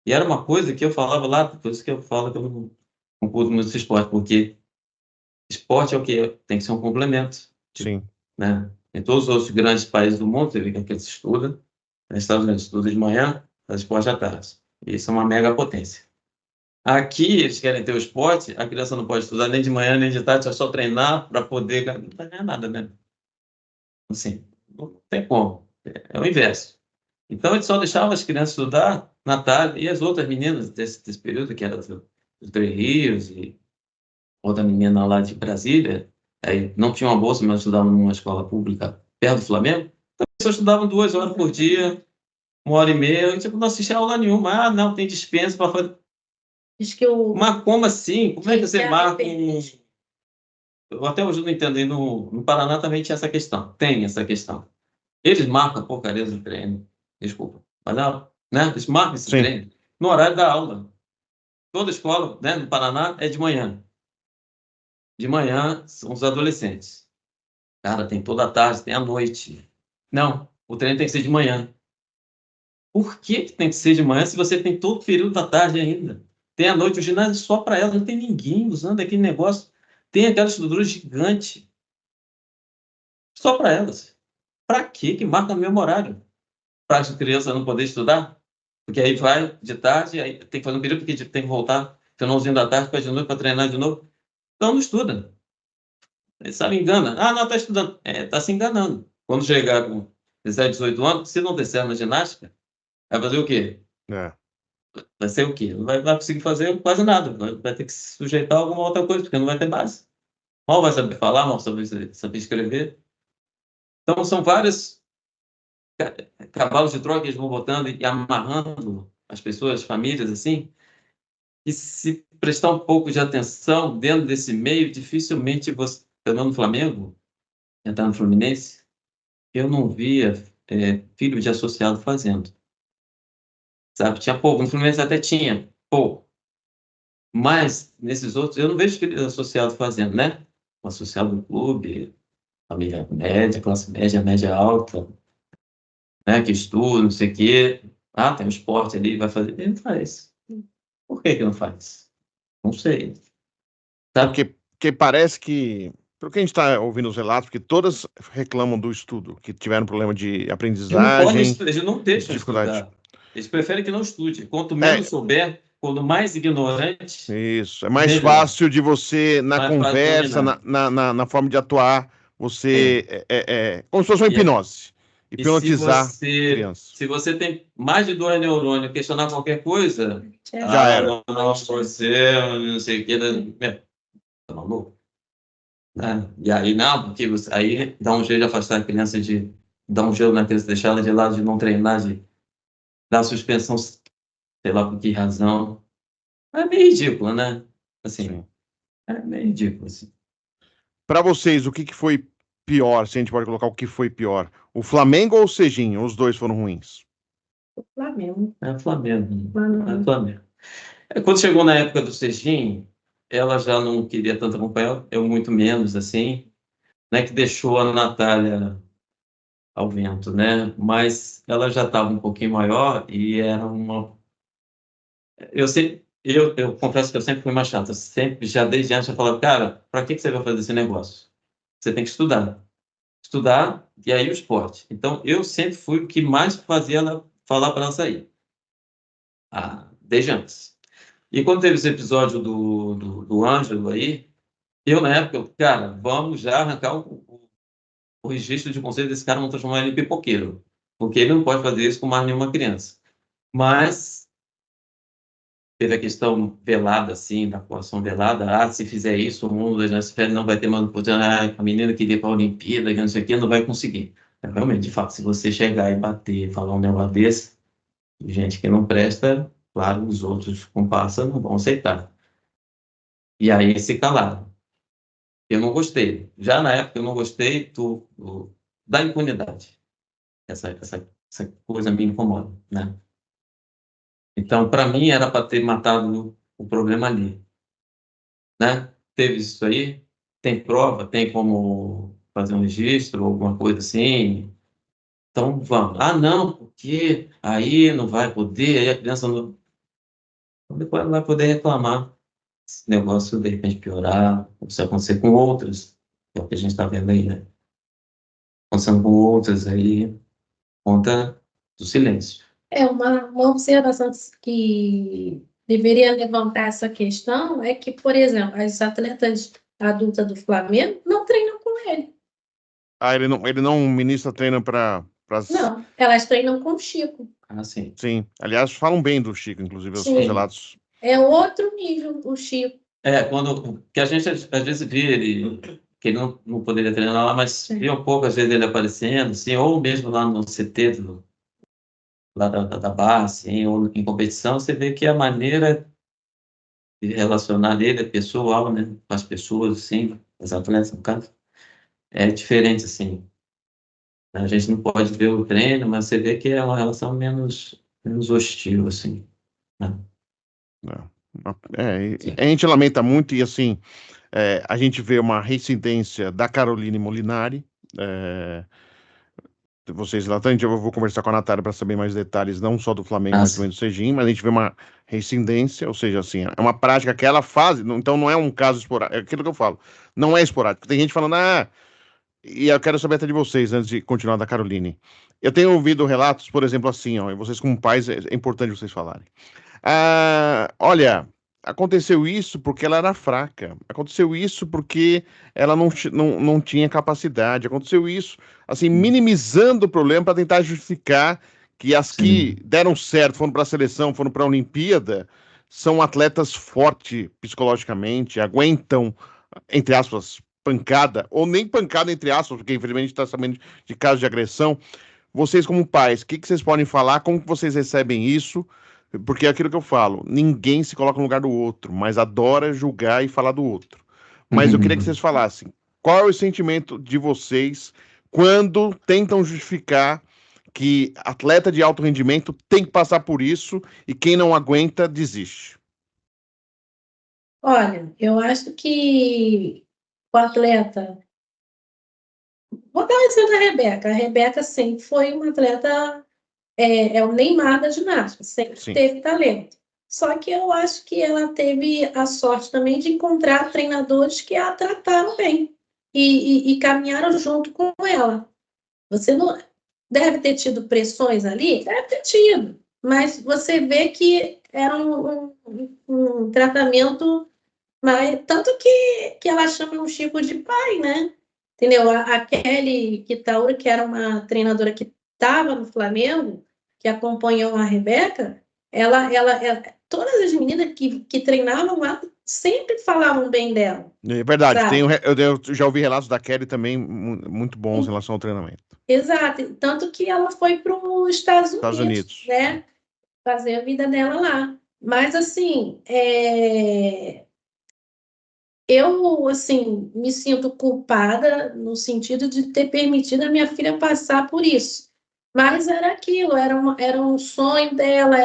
E era uma coisa que eu falava lá, por isso que eu falo que eu não curto muito esse esporte, porque esporte é o quê? Tem que ser um complemento, tipo, Sim, né? Em todos os outros grandes países do mundo, você vê que eles estudam, nos Estados Unidos estuda de manhã, faz esporte à tarde. Isso é uma mega potência. Aqui, eles querem ter o esporte, a criança não pode estudar nem de manhã, nem de tarde, só treinar para poder... Não vai ganhar nada, né? Assim, não tem como. É o inverso. Então, ele só deixava as crianças estudar, Natália e as outras meninas desse período, que eram os Três Rios e outra menina lá de Brasília, aí não tinha uma bolsa, mas estudavam numa escola pública perto do Flamengo, então, só estudavam 2 horas por dia, 1 hora e meia, e, tipo, não assistia aula nenhuma. Ah, não, tem dispensa para fazer. Diz que o Mas como assim? Como é que que você se marca arrepende. Eu até hoje não entendo, e no Paraná também tinha essa questão, tem essa questão. Eles marcam a porcaria do treino. Desculpa. Mas não, né? Eles marcam esse sim, treino no horário da aula. Toda escola, né, no Paraná é de manhã. De manhã são os adolescentes. Cara, tem toda a tarde, tem a noite. Não, o treino tem que ser de manhã. Por que que tem que ser de manhã se você tem todo o período da tarde ainda? Tem a noite, o ginásio é só para elas, não tem ninguém usando aquele negócio. Tem aquela estrutura gigante só para elas. Para que marca no mesmo horário? Para as crianças não poder estudar? Porque aí vai de tarde, aí tem que fazer um período, porque tem que voltar finalzinho da tarde para de noite para treinar de novo. Então não estuda. Ele sabe, engana. Ah, não, está estudando. Está se enganando. Quando chegar com 17, 18 anos, se não der certo na ginástica, vai fazer o quê? é, Vai ser o quê? Não vai conseguir fazer quase nada. Vai ter que se sujeitar a alguma outra coisa, porque não vai ter base. Mal vai saber falar, mal saber escrever. Então são vários cavalos de Troia que eles vão botando e amarrando as pessoas, as famílias, assim. E se prestar um pouco de atenção dentro desse meio, dificilmente você, pelo menos no Flamengo, entrar no Fluminense, eu não via filho de associado fazendo, sabe? Tinha pouco, no Fluminense até tinha pouco, Mas, nesses outros, eu não vejo aquele associado fazendo, né? O associado do clube, família média, classe média, média alta, né? Que estuda, não sei o quê. Ah, tem um esporte ali, vai fazer. Ele não faz. Por que que não faz? Não sei. Sabe? Porque parece que, pelo que a gente está ouvindo os relatos, que todas reclamam do estudo, que tiveram problema de Eles não podem, aprendizagem, eles não deixam dificuldade. estudar. Eles preferem que não estude. Quanto É, menos souber, quanto mais ignorante, isso. É mais melhor. fácil de você, na Mais fácil conversa, dominar. na forma de atuar, É. você, como se fosse uma E, hipnose, e se hipnotizar você, criança. se você tem mais de 2 neurônios, questionar qualquer coisa, Já ah, era. não, você, não sei o que, tá maluco? Né? E aí, não, porque aí dá um jeito de afastar a criança de, dar um gelo na criança, deixar ela de lado, de não treinar, de dar suspensão, sei lá por que razão. É meio ridículo, né? Assim, Sim. é meio ridículo, assim. Para vocês, o que que foi pior? Se a gente pode colocar o que foi pior, o Flamengo ou o Serginho? Os dois foram ruins. O Flamengo. É Flamengo. É Flamengo. Flamengo. Quando chegou na época do Serginho, ela já não queria tanto acompanhar, eu muito menos, assim, né? Que deixou a Natália ao vento, né? Mas ela já estava um pouquinho maior e era uma. Eu confesso que eu sempre fui mais chata, sempre, já desde antes eu falava, cara, para que você vai fazer esse negócio? Você tem que estudar. Estudar e aí o esporte. Então, eu sempre fui o que mais fazia ela falar para ela sair. Ah, desde antes. E quando teve esse episódio do Ângelo aí, eu, na época, cara, vamos já arrancar o registro de conselho desse cara, não transformar ele em pipoqueiro, porque ele não pode fazer isso com mais nenhuma criança. Mas teve a questão velada, assim, da coação velada. Ah, se fizer isso, o mundo das esferas não vai ter mais oportunidade. Ah, a menina queria ir para a Olimpíada, que não sei o quê, não vai conseguir. Realmente, de fato, se você chegar e bater, falar um negócio desse, gente que não presta, claro, os outros comparsas não vão aceitar. E aí se calaram. Eu não gostei. Já na época eu não gostei da impunidade. Essa coisa me incomoda, né? Então, para mim, era para ter matado o problema ali, né? Teve isso aí, tem prova, tem como fazer um registro, alguma coisa assim. Então, vamos. Ah, não, porque aí não vai poder, aí a criança não. Depois ela vai poder reclamar. Esse negócio, de repente, piorar, ou se acontecer com outras, é o que a gente está vendo aí, né? Acontecendo com outras aí, conta do silêncio. É uma observação que deveria levantar essa questão é que, por exemplo, as atletas adultas do Flamengo não treinam com ele. Ah, ele não ministra treino para. Não, elas treinam com o Chico. Ah, sim. Sim. Aliás, falam bem do Chico, inclusive, os Sim, relatos. é outro nível o Chico. Que a gente às vezes vê ele, que ele não poderia treinar lá, mas Sim. vê um pouco, às vezes, ele aparecendo, assim, ou mesmo lá no CT lá da Barra, assim, ou em competição, você vê que a maneira de relacionar dele é pessoal, né, com as pessoas, assim, as atletas, no caso, é diferente, assim. A gente não pode ver o treino, mas você vê que é uma relação menos hostil, assim, né? Não. A gente lamenta muito e, assim, a gente vê uma reincidência da Caroline Molinari. é, Vocês lá, eu vou conversar com a Natália para saber mais detalhes, não só do Flamengo, mas também Nossa. do Serginho, mas a gente vê uma reincidência, ou seja, assim, é uma prática que ela faz, então não é um caso esporádico, é aquilo que eu falo, não é esporádico. Tem gente falando, e eu quero saber até de vocês, antes de continuar da Caroline. Eu tenho ouvido relatos, por exemplo, assim, ó, e vocês como pais, é importante vocês falarem. Olha, aconteceu isso porque ela era fraca. Aconteceu isso porque ela não tinha capacidade. Aconteceu isso, assim, minimizando o problema para tentar justificar que as que Sim, deram certo, foram para a seleção, foram para a Olimpíada, são atletas fortes psicologicamente, aguentam, entre aspas, pancada, ou nem pancada, entre aspas, porque infelizmente está sabendo de casos de agressão. Vocês, como pais, o que que vocês podem falar? Como que vocês recebem isso? Porque é aquilo que eu falo, ninguém se coloca no lugar do outro, mas adora julgar e falar do outro. Mas eu queria que vocês falassem, qual é o sentimento de vocês quando tentam justificar que atleta de alto rendimento tem que passar por isso e quem não aguenta desiste? Olha, eu acho que o atleta. Vou dar o exemplo da Rebeca. A Rebeca sempre foi uma atleta, é o Neymar da ginástica, sempre Sim. teve talento. Só que eu acho que ela teve a sorte também de encontrar treinadores que a trataram bem e caminharam junto com ela. Você não deve ter tido pressões ali? Deve ter tido, mas você vê que era um tratamento, mas, tanto que ela chama um Chico de pai, né? Entendeu? A Kelly Kitaura, que era uma treinadora que estava no Flamengo, que acompanhou a Rebeca, todas as meninas que treinavam lá sempre falavam bem dela, É verdade, sabe? eu já ouvi relatos da Kelly também muito bons em relação ao treinamento. Exato, tanto que ela foi para os Estados Estados Unidos, Unidos. né? Fazer a vida dela lá. Mas, assim, eu, assim, me sinto culpada no sentido de ter permitido a minha filha passar por isso. Mas era aquilo, era um sonho dela,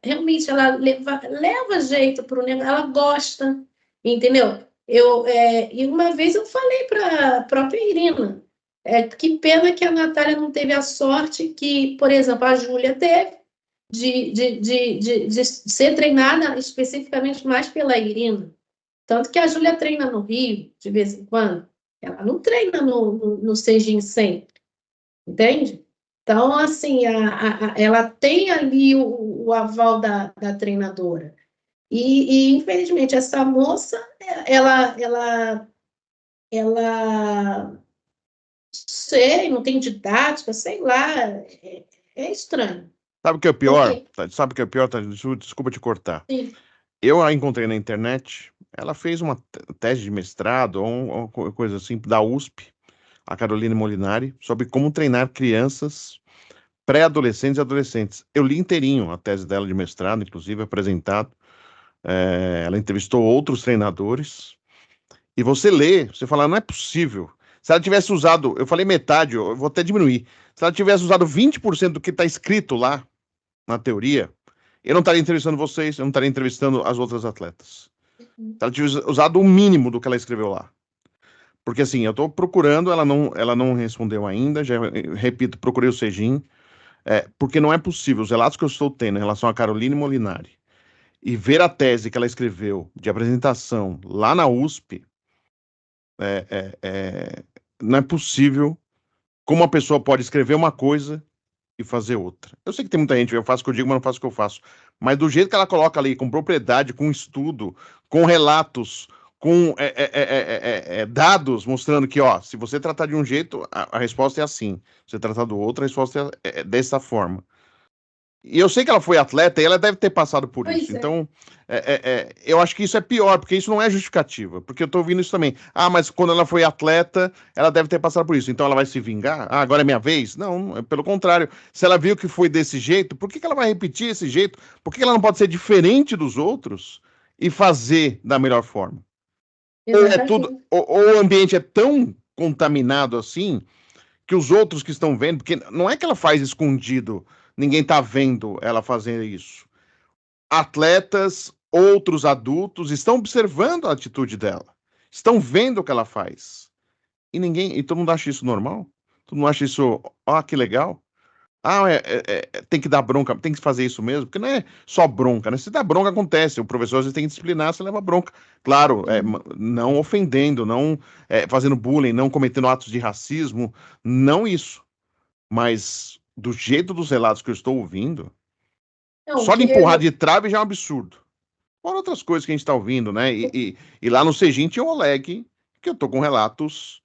realmente ela leva jeito para o negócio, ela gosta, entendeu? E uma vez eu falei para a própria Irina, que pena que a Natália não teve a sorte que, por exemplo, a Júlia teve, de ser treinada especificamente mais pela Irina. Tanto que a Júlia treina no Rio, de vez em quando. Ela não treina no Sejin sempre, entende? Então, assim, ela tem ali o aval da treinadora. Infelizmente, essa moça, ela, sei, não tem didática, sei lá, é estranho. Sabe o que é o pior? Porque, Sabe o que é o pior? Desculpa te cortar. sim, Eu a encontrei na internet. Ela fez uma tese de mestrado ou coisa assim da USP, a Carolina Molinari, sobre como treinar crianças, pré-adolescentes e adolescentes. Eu li inteirinho a tese dela de mestrado, inclusive apresentado. Ela entrevistou outros treinadores. E você lê, você fala, não é possível. Se ela tivesse usado, eu falei metade, eu vou até diminuir. Se ela tivesse usado 20% do que está escrito lá na teoria, eu não estaria entrevistando vocês, eu não estaria entrevistando as outras atletas. Se ela tivesse usado o mínimo do que ela escreveu lá. Porque assim, eu estou procurando, ela não respondeu ainda, já repito, procurei o Sejin, porque não é possível. Os relatos que eu estou tendo em relação a Caroline Molinari e ver a tese que ela escreveu de apresentação lá na USP, não é possível como uma pessoa pode escrever uma coisa e fazer outra. Eu sei que tem muita gente, eu faço o que eu digo, mas não faço o que eu faço. Mas do jeito que ela coloca ali, com propriedade, com estudo, com relatos, com dados mostrando que, ó, se você tratar de um jeito, a resposta é assim. Se você tratar do outro, a resposta é dessa forma. E eu sei que ela foi atleta e ela deve ter passado por pois isso. é. Então, eu acho que isso é pior, porque isso não é justificativa. Porque eu tô ouvindo isso também. Ah, mas quando ela foi atleta, ela deve ter passado por isso. Então ela vai se vingar? Ah, agora é minha vez? Não, pelo contrário. Se ela viu que foi desse jeito, por que ela vai repetir esse jeito? Por que ela não pode ser diferente dos outros e fazer da melhor forma? Ou é tudo, Exatamente. ou o ambiente é tão contaminado assim que os outros que estão vendo, porque não é que ela faz escondido, ninguém tá vendo ela fazer isso. Atletas, outros adultos estão observando a atitude dela, estão vendo o que ela faz. E todo mundo acha isso normal? Todo mundo acha isso, ó, que legal? Ah, tem que dar bronca, tem que fazer isso mesmo, porque não é só bronca, né? Se dá bronca, acontece. O professor às vezes tem que disciplinar, você leva bronca. Claro, não ofendendo, não fazendo bullying, não cometendo atos de racismo, não isso. Mas do jeito dos relatos que eu estou ouvindo, Não, só de empurrar de trave já é um absurdo. Fora outras coisas que a gente está ouvindo, né? E lá no Segin tinha o Oleg, que eu tô com relatos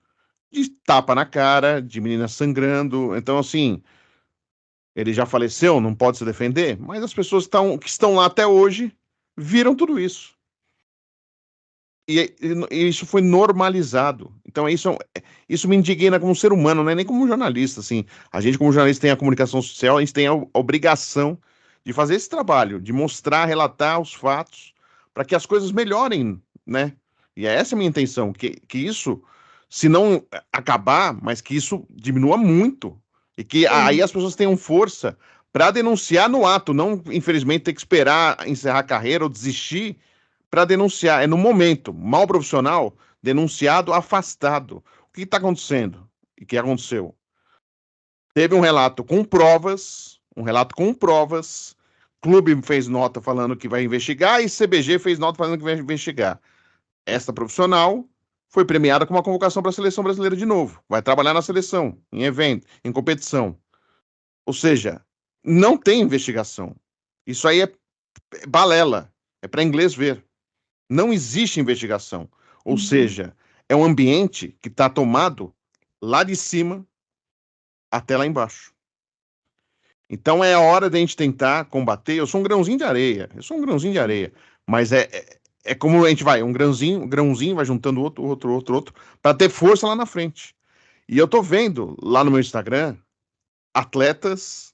de tapa na cara, de menina sangrando. Então, assim, ele já faleceu, não pode se defender, mas as pessoas que estão lá até hoje viram tudo isso. E isso foi normalizado. Então, isso me indigna como ser humano, não é nem como jornalista. Assim. A gente, como jornalista, tem a comunicação social, a gente tem a obrigação de fazer esse trabalho, de mostrar, relatar os fatos, para que as coisas melhorem, né? E essa é a minha intenção, que isso, se não acabar, mas que isso diminua muito. E que aí as pessoas tenham força para denunciar no ato, não, infelizmente, ter que esperar encerrar a carreira ou desistir para denunciar. É no momento, mal profissional, denunciado, afastado. O que está acontecendo? E o que aconteceu? Teve um relato com provas, clube fez nota falando que vai investigar e CBG fez nota falando que vai investigar. Esta profissional foi premiada com uma convocação para a seleção brasileira de novo. Vai trabalhar na seleção, em evento, em competição. Ou seja, não tem investigação. Isso aí é balela. É para inglês ver. Não existe investigação. Ou seja, é um ambiente que está tomado lá de cima até lá embaixo. Então é a hora de a gente tentar combater. Eu sou um grãozinho de areia. Mas é como a gente vai, um grãozinho vai juntando outro, para ter força lá na frente. E eu tô vendo lá no meu Instagram atletas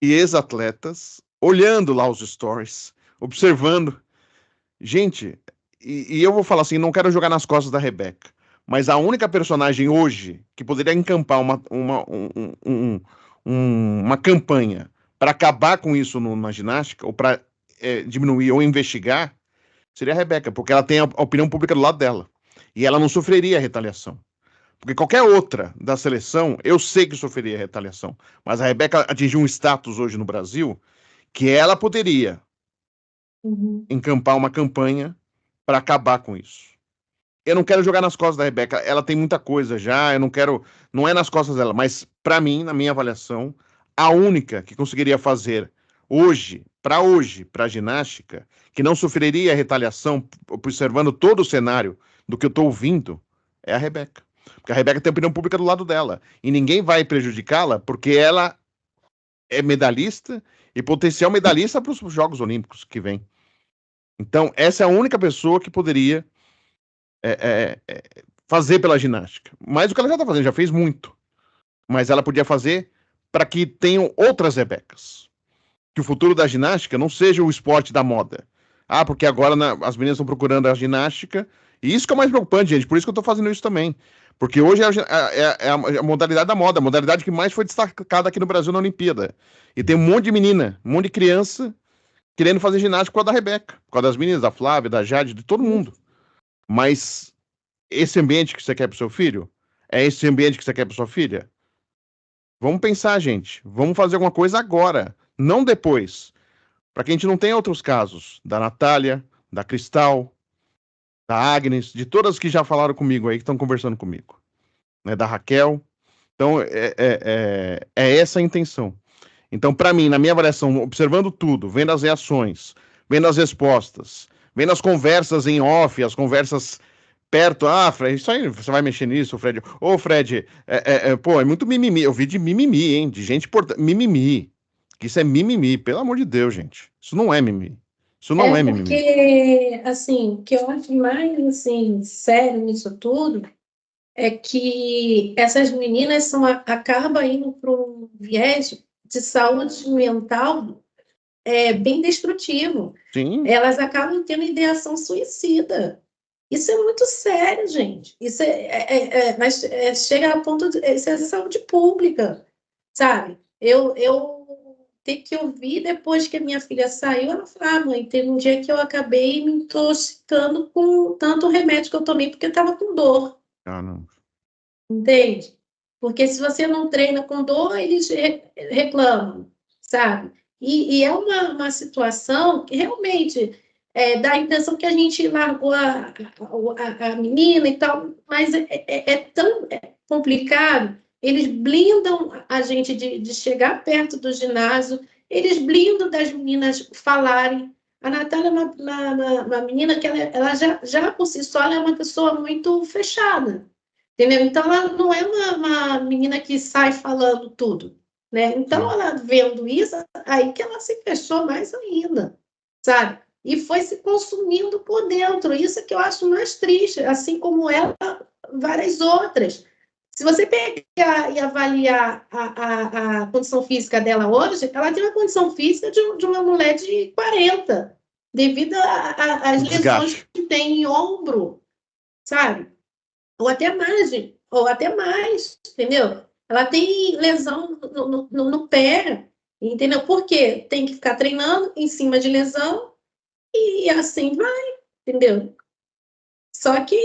e ex-atletas olhando lá os stories, observando. Gente, e eu vou falar assim, não quero jogar nas costas da Rebeca, mas a única personagem hoje que poderia encampar uma campanha para acabar com isso na ginástica, ou para diminuir ou investigar, seria a Rebeca, porque ela tem a opinião pública do lado dela. E ela não sofreria retaliação. Porque qualquer outra da seleção, eu sei que sofreria retaliação. Mas a Rebeca atingiu um status hoje no Brasil que ela poderia encampar uma campanha para acabar com isso. Eu não quero jogar nas costas da Rebeca, ela tem muita coisa já, eu não quero, não é nas costas dela, mas para mim, na minha avaliação, a única que conseguiria fazer hoje, para a ginástica, que não sofreria retaliação, observando todo o cenário do que eu estou ouvindo, é a Rebeca. Porque a Rebeca tem opinião pública do lado dela, e ninguém vai prejudicá-la porque ela é medalhista e potencial medalhista para os Jogos Olímpicos que vem. Então, essa é a única pessoa que poderia fazer pela ginástica. Mais do que ela já está fazendo, já fez muito. Mas ela podia fazer para que tenham outras Rebecas. Que o futuro da ginástica não seja o esporte da moda. Ah, porque agora as meninas estão procurando a ginástica. E isso que é o mais preocupante, gente. Por isso que eu estou fazendo isso também. Porque hoje é a modalidade da moda, a modalidade que mais foi destacada aqui no Brasil na Olimpíada. E tem um monte de menina, um monte de criança querendo fazer ginástica por causa da Rebeca, por causa das meninas, da Flávia, da Jade, de todo mundo. Mas esse ambiente que você quer para o seu filho? É esse ambiente que você quer para sua filha? Vamos pensar, gente. Vamos fazer alguma coisa agora, não depois. Para que a gente não tenha outros casos da Natália, da Cristal, da Agnes, de todas que já falaram comigo aí, que estão conversando comigo. Né, da Raquel. Então, é essa a intenção. Então, para mim, na minha avaliação, observando tudo, vendo as reações, vendo as respostas, vendo as conversas em off, as conversas perto, Fred, isso aí, você vai mexer nisso, Fred? Ô, Fred, pô, é muito mimimi. Eu vi de mimimi, hein? De gente importante. Mimimi. Isso é mimimi, pelo amor de Deus, gente. Isso não é mimimi. Isso não é mimimi. Porque, assim, o que eu acho mais, assim, sério nisso tudo é que essas meninas acabam indo para um viés de saúde mental bem destrutivo. Sim. Elas acabam tendo ideação suicida. Isso é muito sério, gente. Isso mas chega a ponto de ser saúde pública, sabe? Eu tenho que ouvir depois que a minha filha saiu, ela falou, mãe, teve um dia que eu acabei me intoxicando com tanto remédio que eu tomei porque eu estava com dor. Não. Entende? Porque se você não treina com dor, eles reclamam, sabe? E é uma situação que realmente dá a impressão que a gente largou a menina e tal, mas é tão complicado. Eles blindam a gente de chegar perto do ginásio, eles blindam das meninas falarem. A Natália é uma menina que ela já por si só ela é uma pessoa muito fechada. Entendeu? Então, ela não é uma menina que sai falando tudo, né? Então, ela vendo isso, aí que ela se fechou mais ainda, sabe? E foi se consumindo por dentro. Isso é que eu acho mais triste, assim como ela, várias outras. Se você pegar e avaliar a condição física dela hoje, ela tem uma condição física de uma mulher de 40, devido às lesões que tem em ombro, sabe? Ou até mais, entendeu? Ela tem lesão no pé, entendeu? Por quê? Tem que ficar treinando em cima de lesão e assim vai, entendeu? Só que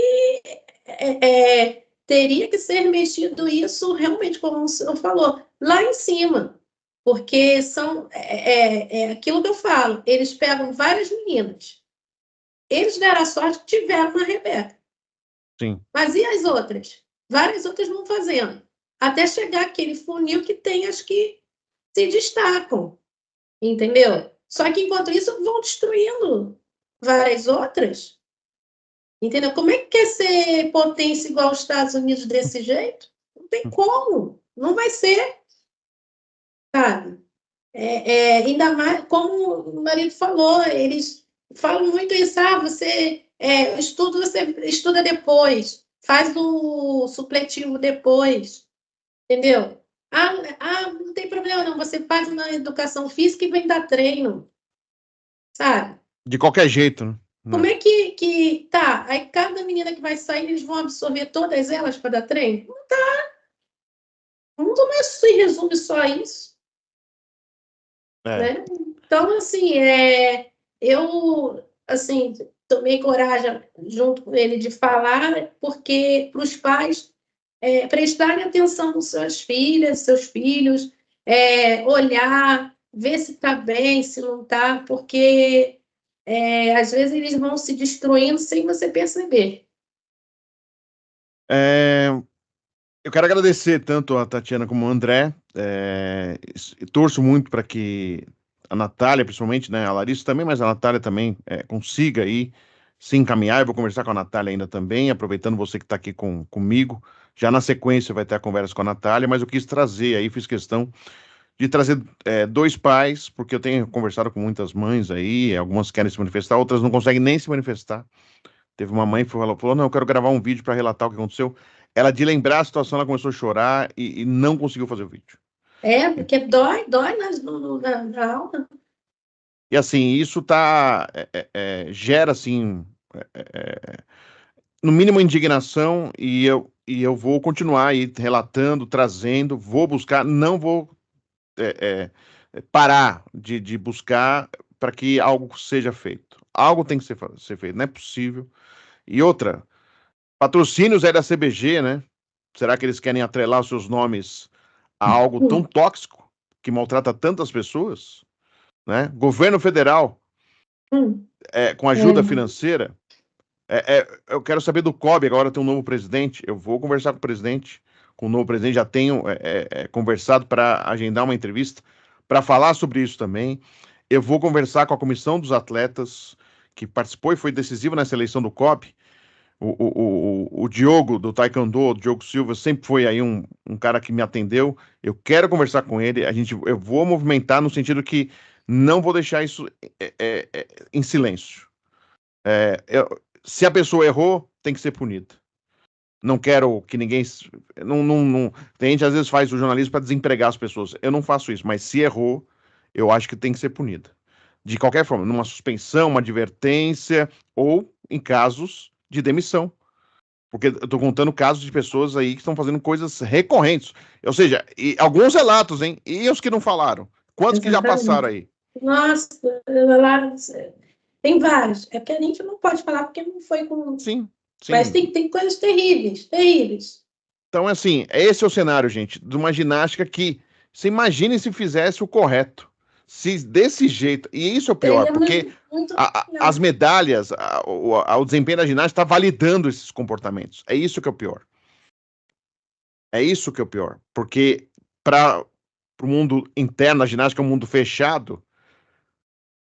teria que ser mexido isso realmente, como o senhor falou, lá em cima, porque são aquilo que eu falo, eles pegam várias meninas, eles deram a sorte que tiveram uma Rebeca. Sim. Mas e as outras? Várias outras vão fazendo, até chegar aquele funil que tem as que se destacam, entendeu? Só que enquanto isso vão destruindo várias outras, entendeu? Como é que quer ser potência igual aos Estados Unidos desse jeito? Não tem como, não vai ser, sabe? Ainda mais, como o marido falou, eles falam muito isso, você estuda depois, faz o supletivo depois, entendeu? Não tem problema não, você faz uma educação física e vem dar treino, sabe? De qualquer jeito, né? Como é que tá? Aí cada menina que vai sair, eles vão absorver todas elas para dar treino? Não dá. O mundo não se resume só a isso. Né? Então, assim, eu assim, tomei coragem junto com ele de falar, porque para os pais prestarem atenção nos seus filhos, olhar, ver se está bem, se não está, porque às vezes eles vão se destruindo sem você perceber. Eu quero agradecer tanto a Tatiana como o André. Torço muito para que a Natália, principalmente, né, a Larissa também, mas a Natália também consiga aí se encaminhar. Eu vou conversar com a Natália ainda também, aproveitando você que está aqui comigo. Já na sequência vai ter a conversa com a Natália, mas eu quis trazer aí, fiz questão de trazer dois pais, porque eu tenho conversado com muitas mães aí, algumas querem se manifestar, outras não conseguem nem se manifestar. Teve uma mãe que falou, não, eu quero gravar um vídeo para relatar o que aconteceu. Ela, de lembrar a situação, ela começou a chorar e não conseguiu fazer o vídeo. Porque dói na alma. E assim, isso gera, assim, no mínimo indignação, e eu vou continuar aí relatando, trazendo, vou buscar, não vou parar de buscar para que algo seja feito. Algo tem que ser feito, não é possível. E outra, patrocínios da CBG, né? Será que eles querem atrelar os seus nomes a algo tão tóxico que maltrata tantas pessoas, né? Governo federal, com ajuda financeira. Eu quero saber do COB, agora tem um novo presidente. Eu vou conversar com o presidente, com o novo presidente. Já tenho conversado para agendar uma entrevista para falar sobre isso também. Eu vou conversar com a comissão dos atletas que participou e foi decisiva nessa eleição do COB. O Diogo do Taekwondo, o Diogo Silva, sempre foi aí um cara que me atendeu. Eu quero conversar com ele. Eu vou movimentar no sentido que não vou deixar isso em silêncio. Se a pessoa errou, tem que ser punida. Não quero que ninguém. Tem gente às vezes faz o jornalismo para desempregar as pessoas. Eu não faço isso, mas se errou, eu acho que tem que ser punida. De qualquer forma, numa suspensão, uma advertência ou em casos de demissão. Porque eu estou contando casos de pessoas aí que estão fazendo coisas recorrentes. Ou seja, alguns relatos, hein? E os que não falaram? Quantos que já passaram aí? Nossa, lá tem vários. É porque a gente não pode falar porque não foi com. Sim. Mas tem coisas terríveis, terríveis. Então, assim, esse é o cenário, gente, de uma ginástica que, você imagine se fizesse o correto. Se desse jeito, e isso é o pior, porque as medalhas, o desempenho da ginástica está validando esses comportamentos. É isso que é o pior. É isso que é o pior. Porque para o mundo interno, a ginástica é um mundo fechado,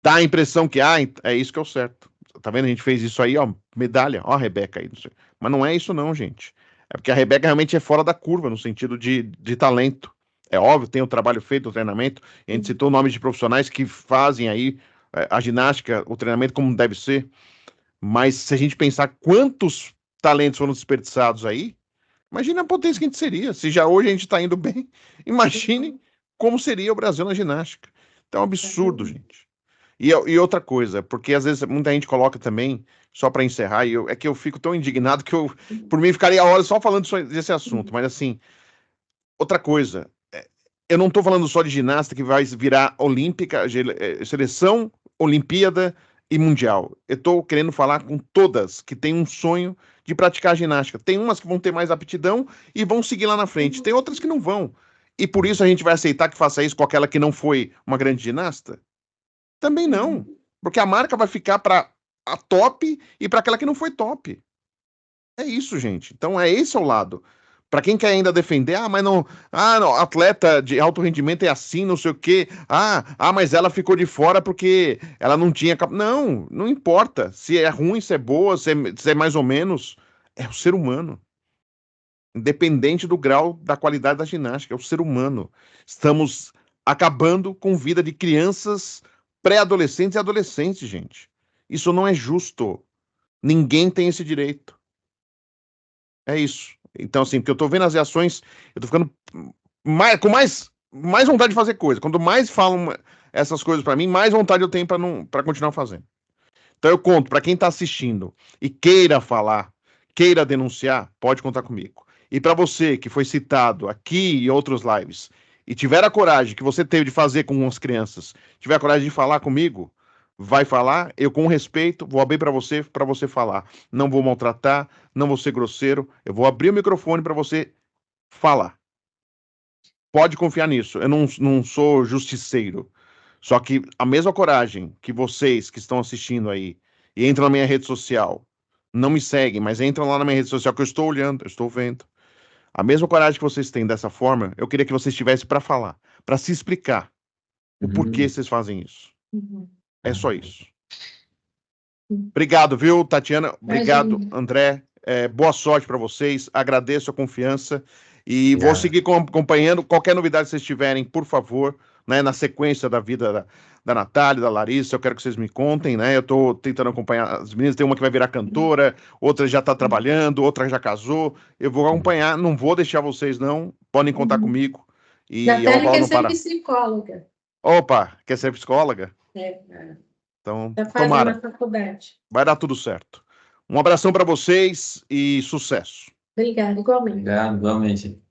dá a impressão que é isso que é o certo. Tá vendo? A gente fez isso aí, ó, medalha, ó a Rebeca aí. Não sei. Mas não é isso não, gente. É porque a Rebeca realmente é fora da curva, no sentido de talento. É óbvio, tem o trabalho feito, o treinamento. A gente citou nomes de profissionais que fazem aí a ginástica, o treinamento como deve ser. Mas se a gente pensar quantos talentos foram desperdiçados aí, imagine a potência que a gente seria. Se já hoje a gente está indo bem, imagine como seria o Brasil na ginástica. Então é um absurdo, gente. E outra coisa, porque às vezes muita gente coloca também, só para encerrar, é que eu fico tão indignado que por mim, ficaria horas só falando desse assunto. Mas assim, outra coisa, eu não estou falando só de ginasta que vai virar olímpica, seleção, Olimpíada e mundial. Eu estou querendo falar com todas que têm um sonho de praticar ginástica. Tem umas que vão ter mais aptidão e vão seguir lá na frente. Tem outras que não vão. E por isso a gente vai aceitar que faça isso com aquela que não foi uma grande ginasta? Também não. Porque a marca vai ficar para a top e para aquela que não foi top. É isso, gente. Então, esse é o lado. Para quem quer ainda defender, mas não, não, atleta de alto rendimento é assim, não sei o quê. Mas ela ficou de fora porque ela não tinha. Não, não importa. Se é ruim, se é boa, se é mais ou menos, é o ser humano. Independente do grau da qualidade da ginástica, é o ser humano. Estamos acabando com vida de crianças, pré-adolescentes e adolescentes, gente. Isso não é justo. Ninguém tem esse direito. É isso. Então, assim, porque eu tô vendo as reações, eu tô ficando com mais vontade de fazer coisa. Quanto mais falam essas coisas para mim, mais vontade eu tenho para continuar fazendo. Então eu conto, para quem tá assistindo e queira falar, queira denunciar, pode contar comigo. E para você que foi citado aqui e outros lives, e tiver a coragem que você teve de fazer com as crianças, tiver a coragem de falar comigo, vai falar, eu com respeito vou abrir para você falar. Não vou maltratar, não vou ser grosseiro, eu vou abrir o microfone para você falar. Pode confiar nisso, eu não sou justiceiro. Só que a mesma coragem que vocês que estão assistindo aí e entram na minha rede social, não me seguem, mas entram lá na minha rede social que eu estou olhando, eu estou vendo. A mesma coragem que vocês têm dessa forma, eu queria que vocês tivessem para falar, para se explicar o porquê vocês fazem isso. É só isso. Obrigado, viu, Tatiana? Obrigado, André. Boa sorte para vocês. Agradeço a confiança e vou seguir acompanhando. Qualquer novidade que vocês tiverem, por favor, né, na sequência da vida da Natália, da Larissa, eu quero que vocês me contem, né? Eu estou tentando acompanhar as meninas. Tem uma que vai virar cantora, outra já está trabalhando, outra já casou. Eu vou acompanhar, não vou deixar vocês, não. Podem contar comigo. E Natália quer ser psicóloga. Opa, quer ser psicóloga? Então, tomara. Na faculdade. Vai dar tudo certo. Um abração para vocês e sucesso. Obrigada, igualmente. Obrigado, igualmente.